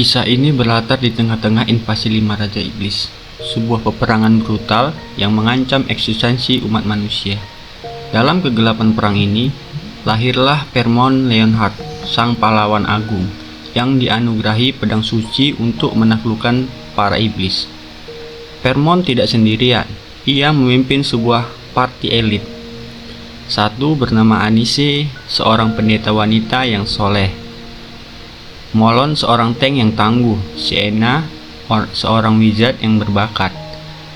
Kisah ini berlatar di tengah-tengah invasi 5 raja iblis, sebuah peperangan brutal yang mengancam eksistensi umat manusia. Dalam kegelapan perang ini, lahirlah Vermont Leonhart, sang pahlawan agung, yang dianugerahi pedang suci untuk menaklukkan para iblis. Vermont tidak sendirian, ia memimpin sebuah parti elit. Satu bernama Anise, seorang pendeta wanita yang soleh. Molon, seorang tank yang tangguh. Sienna, seorang wizard yang berbakat.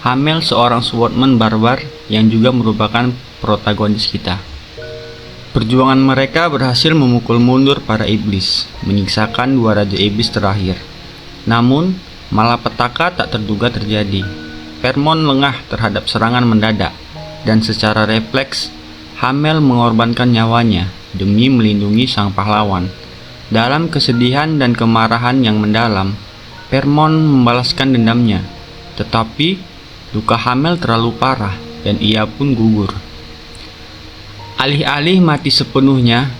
Hamel, seorang swordsman barbar yang juga merupakan protagonis kita. Perjuangan mereka berhasil memukul mundur para iblis, menyiksakan 2 raja iblis terakhir. Namun, malapetaka tak terduga terjadi. Vermont lengah terhadap serangan mendadak, dan secara refleks, Hamel mengorbankan nyawanya demi melindungi sang pahlawan. Dalam kesedihan dan kemarahan yang mendalam, Vermont membalaskan dendamnya. Tetapi, luka Hamel terlalu parah dan ia pun gugur. Alih-alih mati sepenuhnya,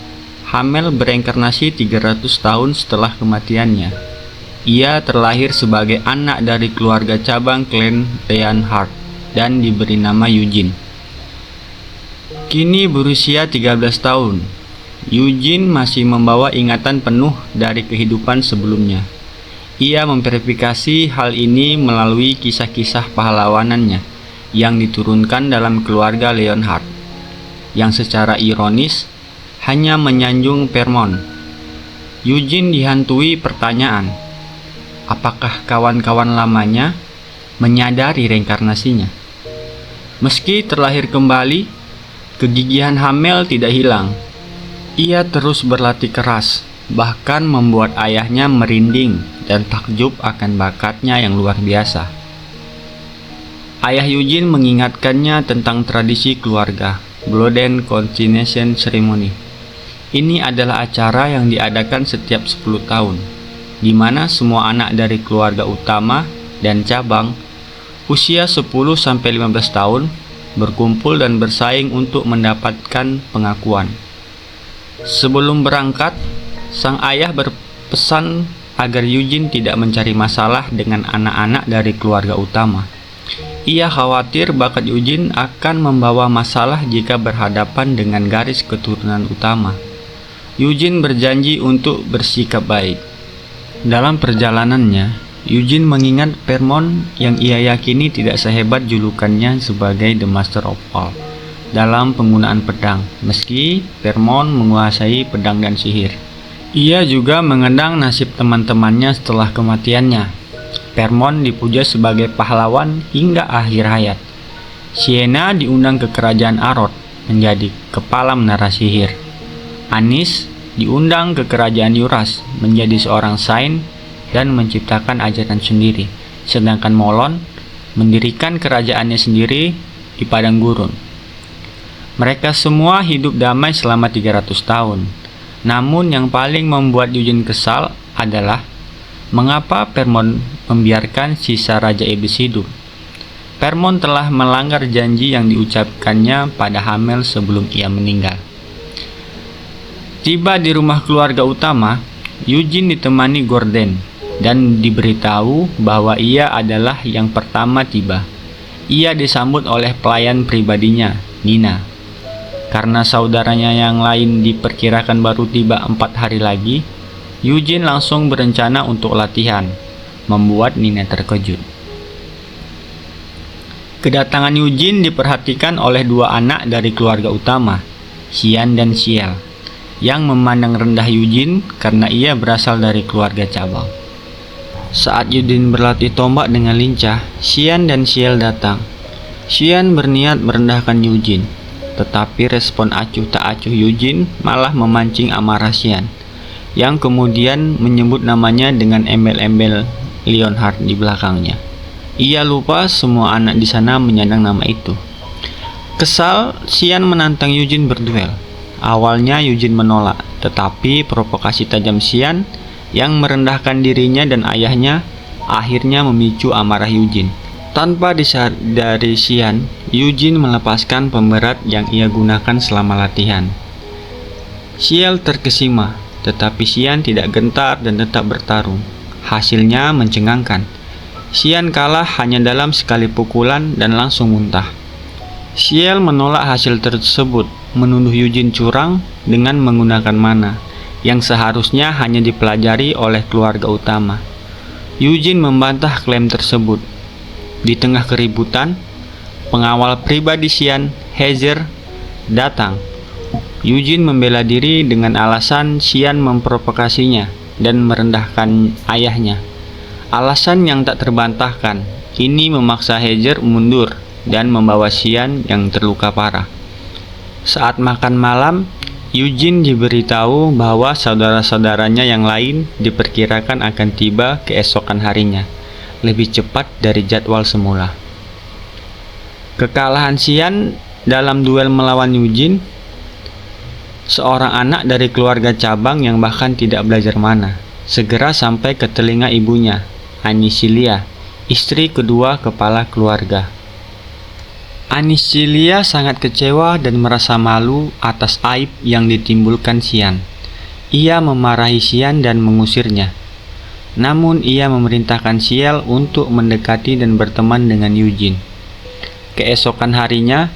Hamel bereinkarnasi 300 tahun setelah kematiannya. Ia terlahir sebagai anak dari keluarga cabang klan Leonhart dan diberi nama Eugene. Kini berusia 13 tahun, Eugene masih membawa ingatan penuh dari kehidupan sebelumnya. Ia memverifikasi hal ini melalui kisah-kisah pahlawanannya yang diturunkan dalam keluarga Leonhart, yang secara ironis hanya menyanjung Vermont. Eugene dihantui pertanyaan, apakah kawan-kawan lamanya menyadari reinkarnasinya? Meski terlahir kembali, kegigihan Hamel tidak hilang. Ia terus berlatih keras, bahkan membuat ayahnya merinding dan takjub akan bakatnya yang luar biasa. Ayah Eugene mengingatkannya tentang tradisi keluarga, Blood and Continuation Ceremony. Ini adalah acara yang diadakan setiap 10 tahun, di mana semua anak dari keluarga utama dan cabang usia 10-15 tahun berkumpul dan bersaing untuk mendapatkan pengakuan. Sebelum berangkat, sang ayah berpesan agar Eugene tidak mencari masalah dengan anak-anak dari keluarga utama. Ia khawatir bakat Eugene akan membawa masalah jika berhadapan dengan garis keturunan utama. Eugene berjanji untuk bersikap baik. Dalam perjalanannya, Eugene mengingat Vermont yang ia yakini tidak sehebat julukannya sebagai The Master of All dalam penggunaan pedang, meski Vermont menguasai pedang dan sihir. Ia juga mengenang nasib teman-temannya setelah kematiannya. Vermont dipuja sebagai pahlawan hingga akhir hayat. Sienna diundang ke kerajaan Arod menjadi kepala menara sihir. Anis diundang ke kerajaan Yuras menjadi seorang saint dan menciptakan ajaran sendiri, sedangkan Molon mendirikan kerajaannya sendiri di padang gurun. Mereka semua hidup damai selama 300 tahun. Namun yang paling membuat Eugene kesal adalah mengapa Vermont membiarkan sisa Raja Iblis hidup. Vermont telah melanggar janji yang diucapkannya pada Hamel sebelum ia meninggal. Tiba di rumah keluarga utama, Eugene ditemani Gordon dan diberitahu bahwa ia adalah yang pertama tiba. Ia disambut oleh pelayan pribadinya, Nina. Karena saudaranya yang lain diperkirakan baru tiba 4 hari lagi, Eugene langsung berencana untuk latihan, membuat Nina terkejut. Kedatangan Eugene diperhatikan oleh 2 anak dari keluarga utama, Xian dan Ciel, yang memandang rendah Eugene karena ia berasal dari keluarga cabang. Saat Eugene berlatih tombak dengan lincah, Xian dan Ciel datang. Xian berniat merendahkan Eugene, tetapi respon acuh tak acuh Eugene malah memancing amarah Xian, yang kemudian menyebut namanya dengan embel-embel Leonhart di belakangnya. Ia lupa semua anak di sana menyandang nama itu. Kesal, Xian menantang Eugene berduel. Awalnya Eugene menolak, tetapi provokasi tajam Xian yang merendahkan dirinya dan ayahnya akhirnya memicu amarah Eugene. Tanpa disadari Xian, Eugene melepaskan pemberat yang ia gunakan selama latihan. Ciel terkesima, tetapi Xian tidak gentar dan tetap bertarung. Hasilnya mencengangkan. Xian kalah hanya dalam sekali pukulan dan langsung muntah. Ciel menolak hasil tersebut, menuduh Eugene curang dengan menggunakan mana, yang seharusnya hanya dipelajari oleh keluarga utama. Eugene membantah klaim tersebut. Di tengah keributan, pengawal pribadi Xian, Heather, datang. Eugene membela diri dengan alasan Xian memprovokasinya dan merendahkan ayahnya. Alasan yang tak terbantahkan. Ini memaksa Heather mundur dan membawa Xian yang terluka parah. Saat makan malam, Eugene diberitahu bahwa saudara-saudaranya yang lain diperkirakan akan tiba keesokan harinya, lebih cepat dari jadwal semula. Kekalahan Xian dalam duel melawan Eugene, seorang anak dari keluarga cabang yang bahkan tidak belajar mana, segera sampai ke telinga ibunya, Anisilia, istri kedua kepala keluarga. Anisilia sangat kecewa dan merasa malu atas aib yang ditimbulkan Xian. Ia memarahi Xian dan mengusirnya. Namun ia memerintahkan Ciel untuk mendekati dan berteman dengan Eugene. Keesokan harinya,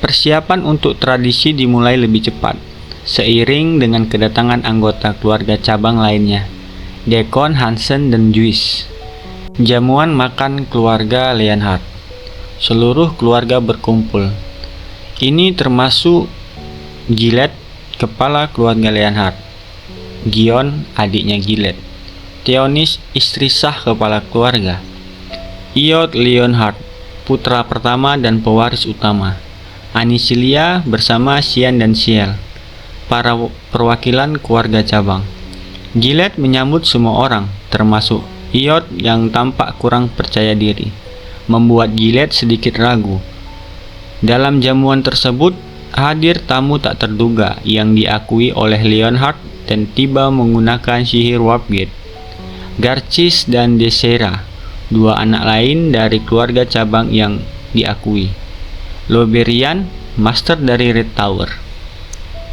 persiapan untuk tradisi dimulai lebih cepat, seiring dengan kedatangan anggota keluarga cabang lainnya, Deacon, Hansen, dan Juice. Jamuan makan keluarga Leonhard. Seluruh keluarga berkumpul. Ini termasuk Gillette, kepala keluarga Leonhard, Gion, adiknya Gillette, Theonis, istri sah kepala keluarga, Iod Leonhard, putra pertama dan pewaris utama, Anisilia bersama Xian dan Ciel, para perwakilan keluarga cabang. Gillette menyambut semua orang, termasuk Iod yang tampak kurang percaya diri, membuat Gillette sedikit ragu. Dalam jamuan tersebut, hadir tamu tak terduga yang diakui oleh Leonhard dan tiba menggunakan sihir Warp Gate. Garcis dan Desera, dua anak lain dari keluarga cabang yang diakui. Loberian, master dari Red Tower.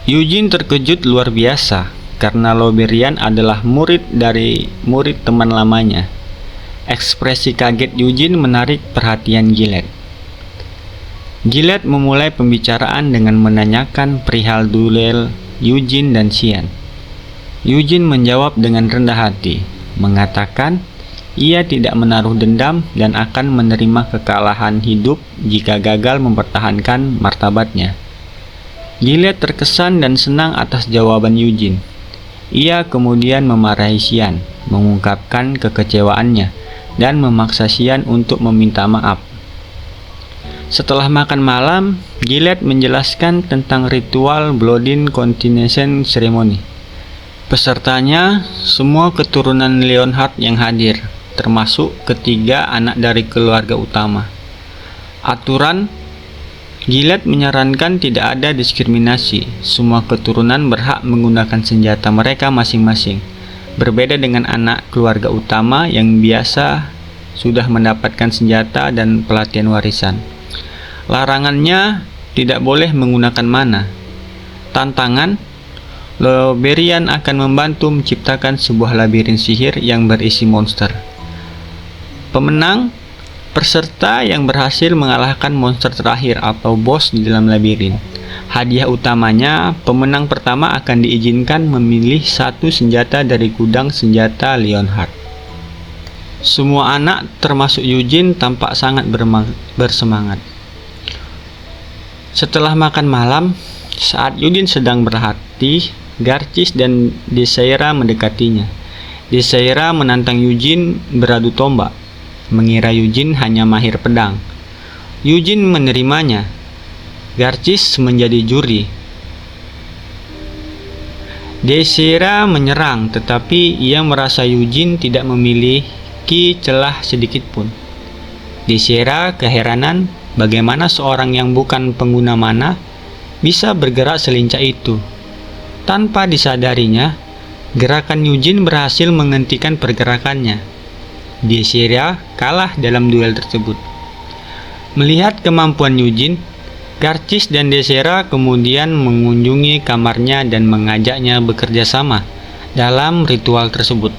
Eugene terkejut luar biasa karena Loberian adalah murid teman lamanya. Ekspresi kaget Eugene menarik perhatian Gillette. Gillette memulai pembicaraan dengan menanyakan perihal duel Eugene dan Xian. Eugene menjawab dengan rendah hati, mengatakan ia tidak menaruh dendam dan akan menerima kekalahan hidup jika gagal mempertahankan martabatnya. Gillette terkesan dan senang atas jawaban Eugene. Ia kemudian memarahi Xian, mengungkapkan kekecewaannya, dan memaksa Xian untuk meminta maaf. Setelah makan malam, Gillette menjelaskan tentang ritual Bloodline Continuation Ceremony. Pesertanya semua keturunan Leonhard yang hadir, termasuk ketiga anak dari keluarga utama. Aturan Gillette menyarankan tidak ada diskriminasi. Semua keturunan berhak menggunakan senjata mereka masing-masing. Berbeda dengan anak keluarga utama yang biasa sudah mendapatkan senjata dan pelatihan warisan. Larangannya tidak boleh menggunakan mana. Tantangan, Loberian akan membantu menciptakan sebuah labirin sihir yang berisi monster. Pemenang, peserta yang berhasil mengalahkan monster terakhir atau bos di dalam labirin. Hadiah utamanya, pemenang pertama akan diizinkan memilih satu senjata dari gudang senjata Leonhard. Semua anak, termasuk Eugene, tampak sangat bersemangat. Setelah makan malam, saat Eugene sedang berlatih, Garcis dan Desera mendekatinya. Desera menantang Eugene beradu tombak, mengira Eugene hanya mahir pedang. Eugene menerimanya. Garcis menjadi juri. Desera menyerang, tetapi ia merasa Eugene tidak memiliki celah sedikit pun. Desera keheranan bagaimana seorang yang bukan pengguna mana bisa bergerak selincah itu. Tanpa disadarinya, gerakan Eugene berhasil menghentikan pergerakannya. Desera kalah dalam duel tersebut. Melihat kemampuan Eugene, Garcis dan Desera kemudian mengunjungi kamarnya dan mengajaknya bekerja sama dalam ritual tersebut.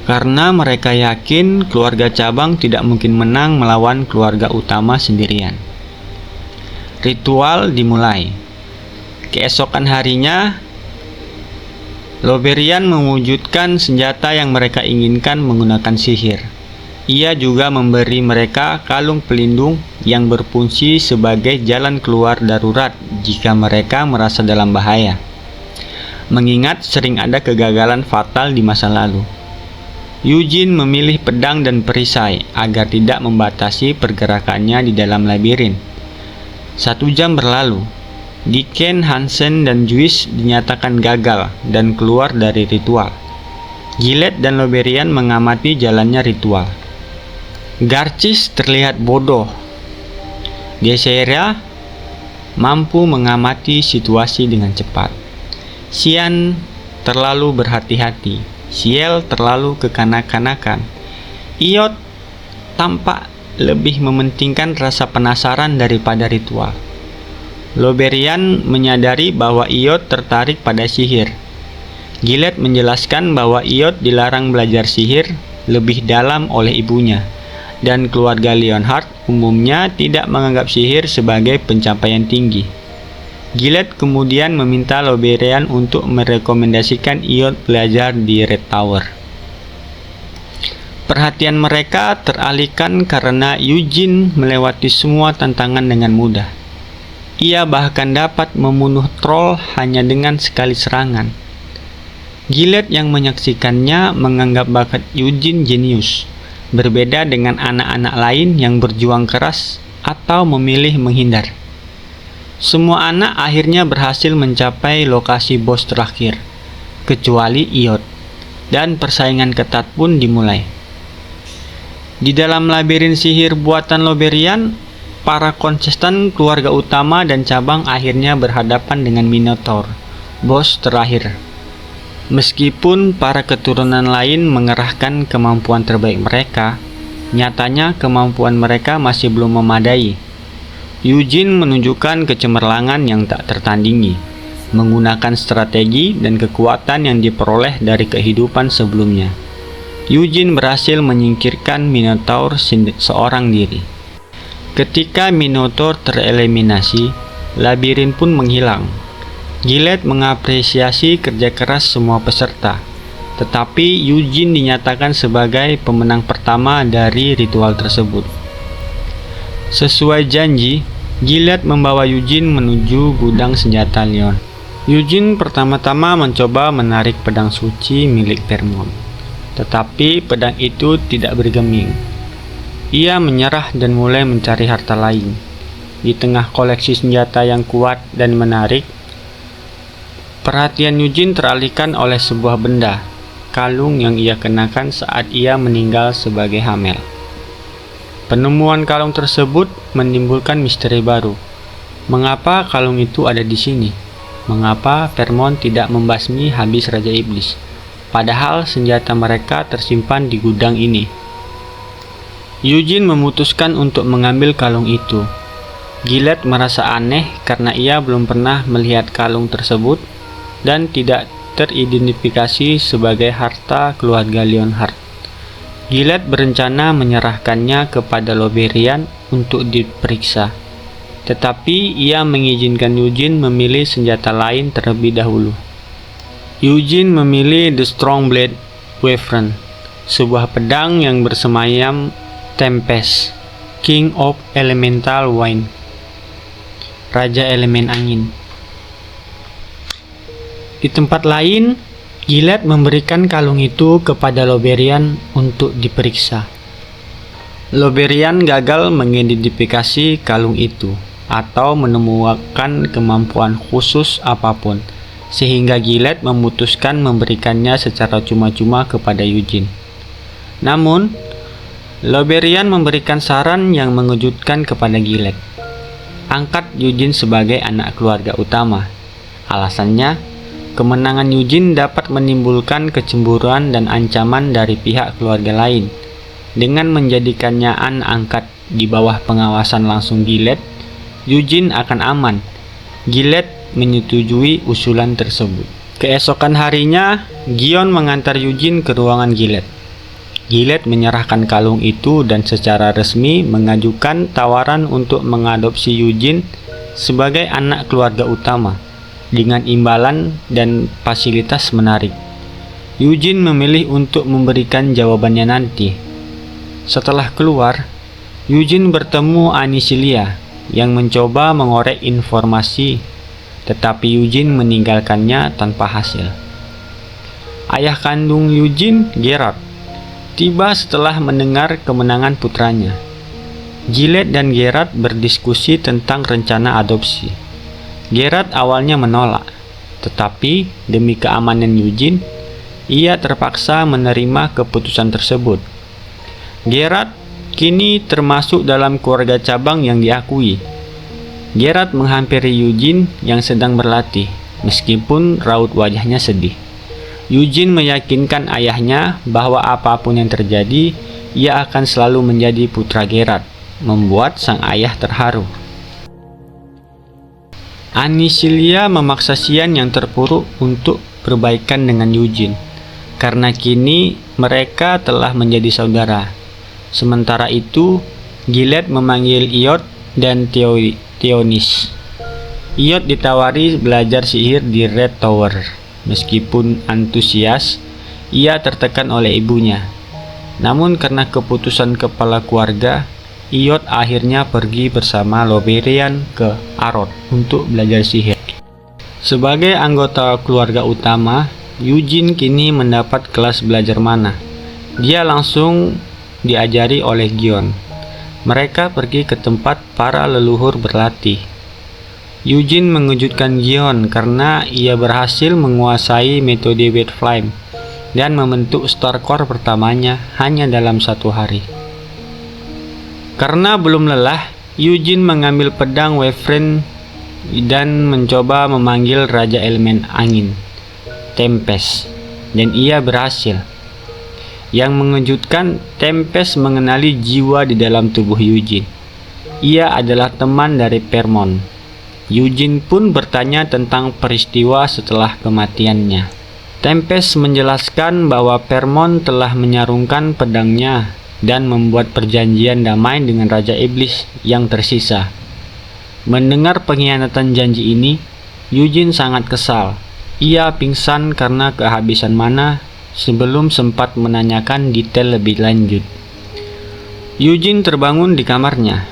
karena mereka yakin keluarga cabang tidak mungkin menang melawan keluarga utama sendirian. Ritual dimulai. Keesokan harinya, Loberian mewujudkan senjata yang mereka inginkan menggunakan sihir. Ia juga memberi mereka kalung pelindung yang berfungsi sebagai jalan keluar darurat jika mereka merasa dalam bahaya. Mengingat sering ada kegagalan fatal di masa lalu, Eugene memilih pedang dan perisai agar tidak membatasi pergerakannya di dalam labirin. 1 jam berlalu. Deacon, Hansen, dan Juice dinyatakan gagal dan keluar dari ritual. Gillett dan Loberian mengamati jalannya ritual. Garcis terlihat bodoh. Gesera mampu mengamati situasi dengan cepat. Sian terlalu berhati-hati. Ciel terlalu kekanak-kanakan. Iot tampak lebih mementingkan rasa penasaran daripada ritual. Loberian menyadari bahwa Iot tertarik pada sihir. Gillett menjelaskan bahwa Iot dilarang belajar sihir lebih dalam oleh ibunya, dan keluarga Leonhard umumnya tidak menganggap sihir sebagai pencapaian tinggi. Gillett kemudian meminta Loberian untuk merekomendasikan Iot belajar di Red Tower. Perhatian mereka teralihkan karena Eugene melewati semua tantangan dengan mudah. Ia bahkan dapat membunuh troll hanya dengan sekali serangan. Gillett yang menyaksikannya menganggap bakat Eugene jenius, berbeda dengan anak-anak lain yang berjuang keras atau memilih menghindar. Semua anak akhirnya berhasil mencapai lokasi bos terakhir, kecuali Iot, dan persaingan ketat pun dimulai. Di dalam labirin sihir buatan Loberian, para kontestan keluarga utama dan cabang akhirnya berhadapan dengan Minotaur, bos terakhir. Meskipun para keturunan lain mengerahkan kemampuan terbaik mereka, nyatanya kemampuan mereka masih belum memadai. Eugene menunjukkan kecemerlangan yang tak tertandingi, menggunakan strategi dan kekuatan yang diperoleh dari kehidupan sebelumnya. Eugene berhasil menyingkirkan Minotaur seorang diri. Ketika Minotaur tereliminasi, labirin pun menghilang. Gillett mengapresiasi kerja keras semua peserta, tetapi Eugene dinyatakan sebagai pemenang pertama dari ritual tersebut. Sesuai janji, Gillett membawa Eugene menuju gudang senjata Leon. Eugene pertama-tama mencoba menarik pedang suci milik Vermont, tetapi pedang itu tidak bergeming. Ia menyerah dan mulai mencari harta lain. Di tengah koleksi senjata yang kuat dan menarik, perhatian Eugene teralihkan oleh sebuah benda, kalung yang ia kenakan saat ia meninggal sebagai hamil. Penemuan kalung tersebut menimbulkan misteri baru. Mengapa kalung itu ada di sini? Mengapa Vermont tidak membasmi habis Raja Iblis? Padahal senjata mereka tersimpan di gudang ini. Eugene memutuskan untuk mengambil kalung itu. Gillett merasa aneh karena ia belum pernah melihat kalung tersebut dan tidak teridentifikasi sebagai harta keluarga Leonhard. Gillett berencana menyerahkannya kepada Loberian untuk diperiksa, tetapi ia mengizinkan Eugene memilih senjata lain terlebih dahulu. Eugene memilih The Strong Blade Wyvern, sebuah pedang yang bersemayam Tempest, King of Elemental Wind, Raja Elemen Angin. Di tempat lain, Gillett memberikan kalung itu kepada Loberian untuk diperiksa. Loberian gagal mengidentifikasi kalung itu atau menemukan kemampuan khusus apapun, sehingga Gillett memutuskan memberikannya secara cuma-cuma kepada Eugene. Namun, Loberian memberikan saran yang mengejutkan kepada Gillett. Angkat Eugene sebagai anak keluarga utama. Alasannya, kemenangan Eugene dapat menimbulkan kecemburuan dan ancaman dari pihak keluarga lain. Dengan menjadikannya anak angkat di bawah pengawasan langsung Gillett, Eugene akan aman. Gillett menyetujui usulan tersebut. Keesokan harinya, Gion mengantar Eugene ke ruangan Gillett. Gilead menyerahkan kalung itu dan secara resmi mengajukan tawaran untuk mengadopsi Eugene sebagai anak keluarga utama dengan imbalan dan fasilitas menarik. Eugene memilih untuk memberikan jawabannya nanti. Setelah keluar, Eugene bertemu Anisilia yang mencoba mengorek informasi, tetapi Eugene meninggalkannya tanpa hasil. Ayah kandung Eugene, Gerard, tiba setelah mendengar kemenangan putranya. Gilead dan Gerard berdiskusi tentang rencana adopsi. Gerard awalnya menolak, tetapi demi keamanan Eugene, ia terpaksa menerima keputusan tersebut. Gerard kini termasuk dalam keluarga cabang yang diakui. Gerard menghampiri Eugene yang sedang berlatih, meskipun raut wajahnya sedih. Eugene meyakinkan ayahnya bahwa apapun yang terjadi, ia akan selalu menjadi putra Gerard, membuat sang ayah terharu. Anisilia memaksa Sian yang terpuruk untuk berbaikan dengan Eugene, karena kini mereka telah menjadi saudara. Sementara itu, Gilead memanggil Iod dan Theonis. Iod ditawari belajar sihir di Red Tower. Meskipun antusias, ia tertekan oleh ibunya. Namun karena keputusan kepala keluarga, Iod akhirnya pergi bersama Loberian ke Arod untuk belajar sihir. Sebagai anggota keluarga utama, Eugene kini mendapat kelas belajar mana. Dia langsung diajari oleh Gion. Mereka pergi ke tempat para leluhur berlatih. Eugene mengejutkan Gion karena ia berhasil menguasai metode White Flame dan membentuk Starcore pertamanya hanya dalam 1 hari. Karena belum lelah, Eugene mengambil pedang Wyvern dan mencoba memanggil Raja Elemen Angin, Tempest, dan ia berhasil. Yang mengejutkan, Tempest mengenali jiwa di dalam tubuh Eugene. Ia adalah teman dari Permon. Eugene pun bertanya tentang peristiwa setelah kematiannya. Tempest menjelaskan bahwa Permon telah menyarungkan pedangnya dan membuat perjanjian damai dengan Raja Iblis yang tersisa. Mendengar pengkhianatan janji ini, Eugene sangat kesal. Ia pingsan karena kehabisan mana sebelum sempat menanyakan detail lebih lanjut. Eugene terbangun di kamarnya.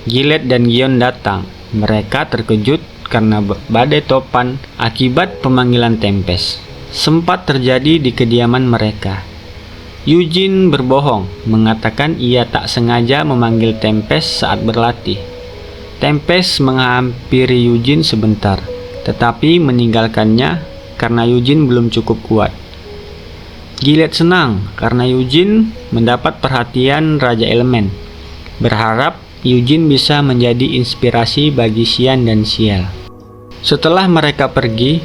Gilead dan Gion datang. Mereka terkejut karena badai topan akibat pemanggilan Tempest sempat terjadi di kediaman mereka. Eugene berbohong, mengatakan ia tak sengaja memanggil Tempest saat berlatih. Tempest menghampiri Eugene sebentar, tetapi meninggalkannya karena Eugene belum cukup kuat. Gilead senang karena Eugene mendapat perhatian Raja Elemen, berharap Eugene bisa menjadi inspirasi bagi Sian dan Ciel. Setelah mereka pergi,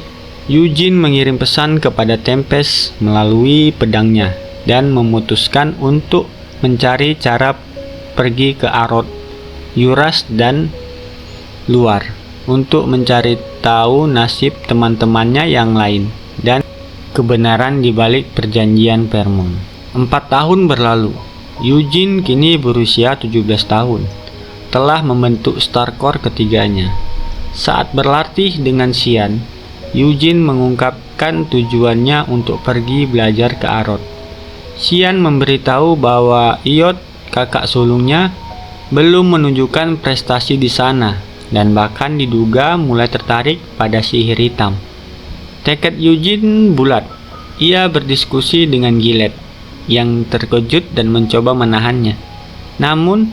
Eugene mengirim pesan kepada Tempest melalui pedangnya dan memutuskan untuk mencari cara pergi ke Arod, Yuras, dan luar untuk mencari tahu nasib teman-temannya yang lain dan kebenaran di balik perjanjian Permon. 4 tahun berlalu. Eugene kini berusia 17 tahun. Telah membentuk Starcore ketiganya. Saat berlatih dengan Sian, Eugene mengungkapkan tujuannya untuk pergi belajar ke Arod. Sian memberitahu bahwa Iod, kakak sulungnya, belum menunjukkan prestasi di sana dan bahkan diduga mulai tertarik pada sihir hitam. Tekad Eugene bulat. Ia berdiskusi dengan Gilead yang terkejut dan mencoba menahannya. Namun,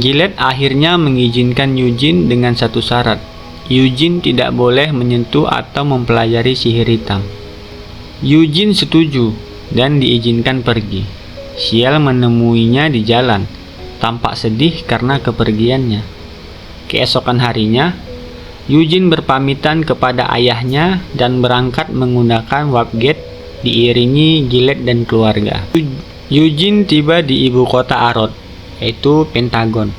Gilead akhirnya mengizinkan Eugene dengan satu syarat. Eugene tidak boleh menyentuh atau mempelajari sihir hitam. Eugene setuju dan diizinkan pergi. Ciel menemuinya di jalan, tampak sedih karena kepergiannya. Keesokan harinya, Eugene berpamitan kepada ayahnya dan berangkat menggunakan Warp Gate diiringi Gilead dan keluarga. Eugene tiba di ibu kota Arod, yaitu Pentagon.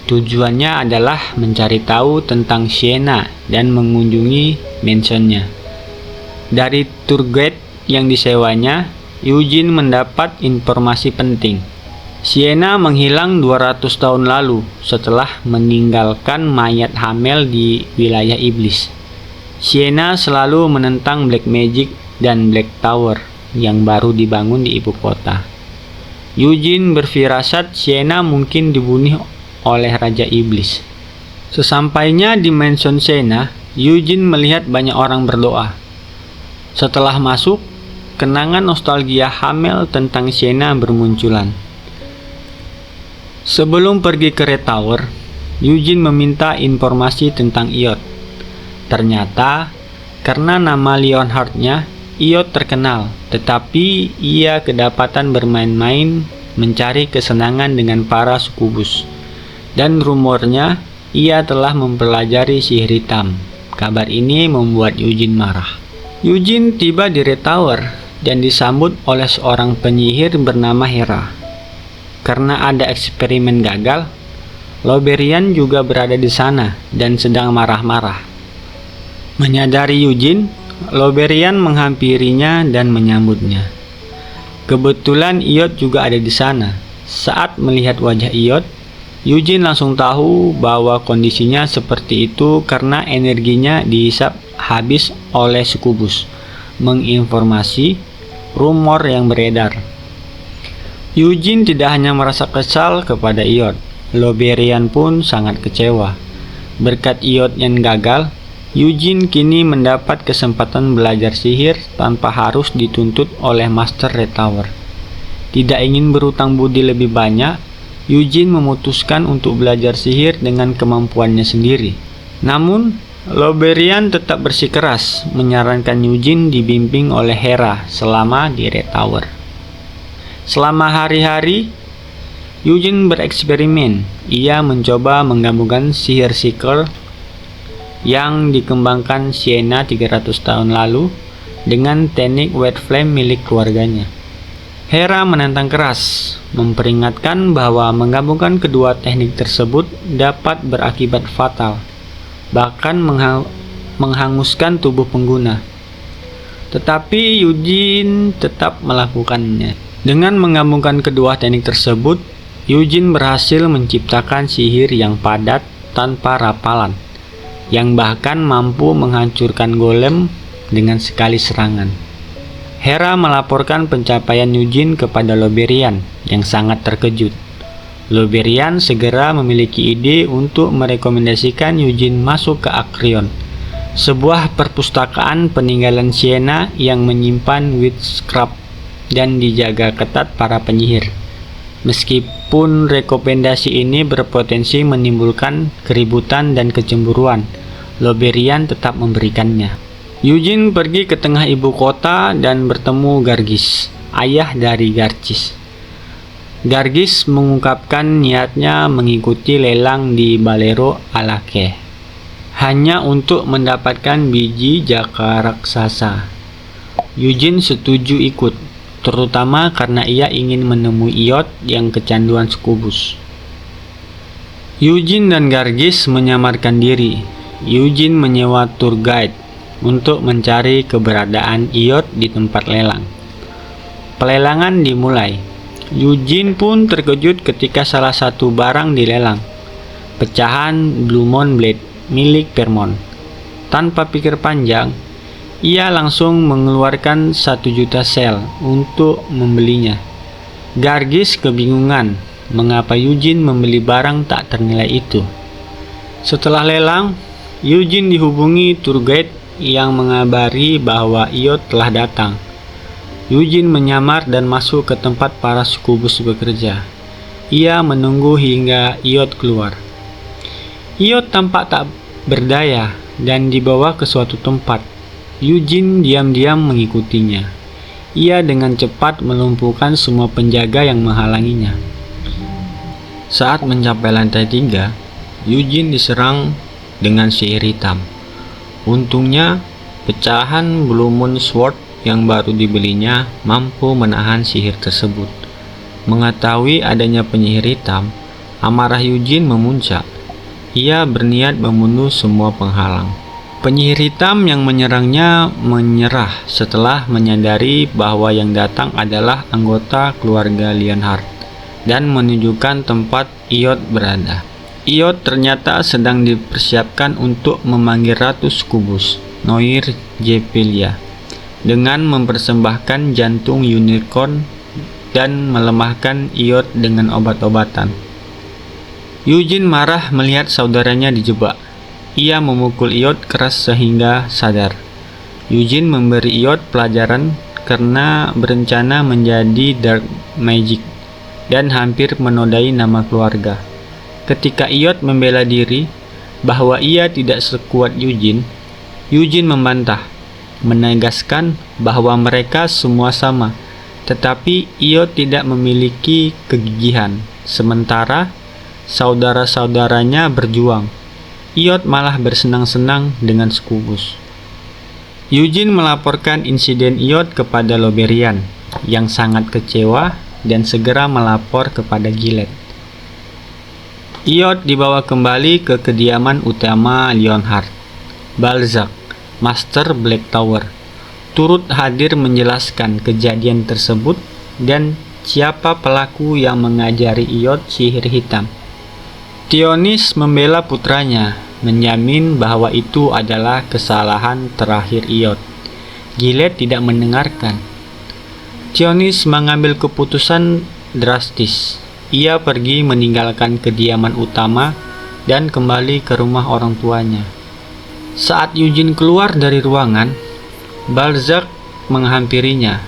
Tujuannya adalah mencari tahu tentang Sienna dan mengunjungi mansionnya. Dari tour guide yang disewanya, Eugene mendapat informasi penting. Sienna menghilang 200 tahun lalu setelah meninggalkan mayat Hamel di wilayah iblis. Sienna selalu menentang Black Magic dan Black Tower yang baru dibangun di ibu kota. Eugene berfirasat Sienna mungkin dibunuh oleh Raja Iblis. Sesampainya di mansion Sienna, Eugene melihat banyak orang berdoa. Setelah masuk, kenangan nostalgia Hamel tentang Sienna bermunculan. Sebelum pergi ke Red Tower, Eugene meminta informasi tentang Iod. Ternyata, karena nama Leonhard-nya, Iod terkenal, tetapi ia kedapatan bermain-main mencari kesenangan dengan para sukubus. Dan rumornya, ia telah mempelajari sihir hitam. Kabar ini membuat Eugene marah. Eugene tiba di Red Tower dan disambut oleh seorang penyihir bernama Hera. Karena ada eksperimen gagal, Loberian juga berada di sana dan sedang marah-marah. Menyadari Eugene, Loberian menghampirinya dan menyambutnya. Kebetulan Iod juga ada di sana. Saat melihat wajah Iod, Eugene langsung tahu bahwa kondisinya seperti itu karena energinya dihisap habis oleh sukubus, menginformasi rumor yang beredar. Eugene tidak hanya merasa kesal kepada Iod, Loberian pun sangat kecewa. Berkat Iod yang gagal, Eugene kini mendapat kesempatan belajar sihir tanpa harus dituntut oleh Master Red Tower. Tidak ingin berutang budi lebih banyak, Eugene memutuskan untuk belajar sihir dengan kemampuannya sendiri. Namun, Loberian tetap bersikeras menyarankan Eugene dibimbing oleh Hera selama di Red Tower. Selama hari-hari, Eugene bereksperimen. Ia mencoba menggabungkan sihir Seeker yang dikembangkan Sienna 300 tahun lalu dengan teknik White Flame milik keluarganya. Hera menentang keras, memperingatkan bahwa menggabungkan kedua teknik tersebut dapat berakibat fatal, bahkan menghanguskan tubuh pengguna. Tetapi Eugene tetap melakukannya. Dengan menggabungkan kedua teknik tersebut, Eugene berhasil menciptakan sihir yang padat tanpa rapalan, yang bahkan mampu menghancurkan golem dengan sekali serangan. Hera melaporkan pencapaian Eugene kepada Loberian yang sangat terkejut. Loberian segera memiliki ide untuk merekomendasikan Eugene masuk ke Akrion, sebuah perpustakaan peninggalan Sienna yang menyimpan witchcraft dan dijaga ketat para penyihir. Meskipun rekomendasi ini berpotensi menimbulkan keributan dan kecemburuan, Loberian tetap memberikannya. Eugene pergi ke tengah ibu kota dan bertemu Gargis, ayah dari Garcis. Gargis mengungkapkan niatnya mengikuti lelang di Balero Alake hanya untuk mendapatkan biji jaka raksasa. Eugene setuju ikut, terutama karena ia ingin menemui Iod yang kecanduan sukubus. Eugene dan Gargis menyamarkan diri. Eugene menyewa tour guide untuk mencari keberadaan Iod di tempat lelang. Pelelangan dimulai. Eugene pun terkejut ketika salah satu barang dilelang, pecahan Blue Moon Blade milik Vermont. Tanpa pikir panjang, ia langsung mengeluarkan 1 juta sel untuk membelinya. Gargis kebingungan mengapa Eugene membeli barang tak ternilai itu. Setelah lelang, Eugene dihubungi tour guide yang mengabari bahwa Iod telah datang. Eugene menyamar dan masuk ke tempat para sukubus bekerja. Ia menunggu hingga Iod keluar. Iod tampak tak berdaya dan dibawa ke suatu tempat. Eugene diam-diam mengikutinya. Ia dengan cepat melumpuhkan semua penjaga yang menghalanginya. Saat mencapai lantai 3, Eugene diserang dengan sihir hitam. Untungnya, pecahan Blue Moon Sword yang baru dibelinya mampu menahan sihir tersebut. Mengetahui adanya penyihir hitam, amarah Eugene memuncak. Ia berniat membunuh semua penghalang. Penyihir hitam yang menyerangnya menyerah setelah menyadari bahwa yang datang adalah anggota keluarga Lionheart dan menunjukkan tempat Iod berada. Iod ternyata sedang dipersiapkan untuk memanggil Ratu Skubus, Noir Jepilia, dengan mempersembahkan jantung unicorn dan melemahkan Iod dengan obat-obatan. Eugene marah melihat saudaranya dijebak. Ia memukul Iod keras sehingga sadar. Eugene memberi Iod pelajaran karena berencana menjadi dark magic dan hampir menodai nama keluarga. Ketika Iod membela diri bahwa ia tidak sekuat Eugene, Eugene membantah, menegaskan bahwa mereka semua sama, tetapi Iod tidak memiliki kegigihan, sementara saudara-saudaranya berjuang. Iod malah bersenang-senang dengan Skubus. Eugene melaporkan insiden Iod kepada Loberian, yang sangat kecewa dan segera melapor kepada Gillette. Iod dibawa kembali ke kediaman utama Lionheart. Balzac, Master Black Tower, turut hadir menjelaskan kejadian tersebut dan siapa pelaku yang mengajari Iod sihir hitam. Tionis membela putranya, menjamin bahwa itu adalah kesalahan terakhir Iod. Gillette tidak mendengarkan. Tionis mengambil keputusan drastis. Ia pergi meninggalkan kediaman utama dan kembali ke rumah orang tuanya. Saat Eugene keluar dari ruangan, Balzac menghampirinya.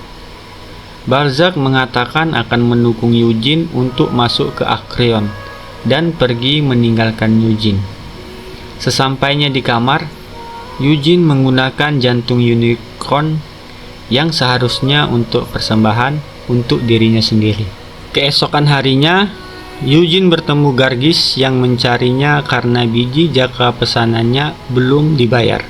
Balzac mengatakan akan mendukung Eugene untuk masuk ke Akreon dan pergi meninggalkan Eugene. Sesampainya di kamar, Eugene menggunakan jantung unicorn yang seharusnya untuk persembahan untuk dirinya sendiri. Keesokan harinya, Eugene bertemu Gargis yang mencarinya karena biji jaka pesanannya belum dibayar.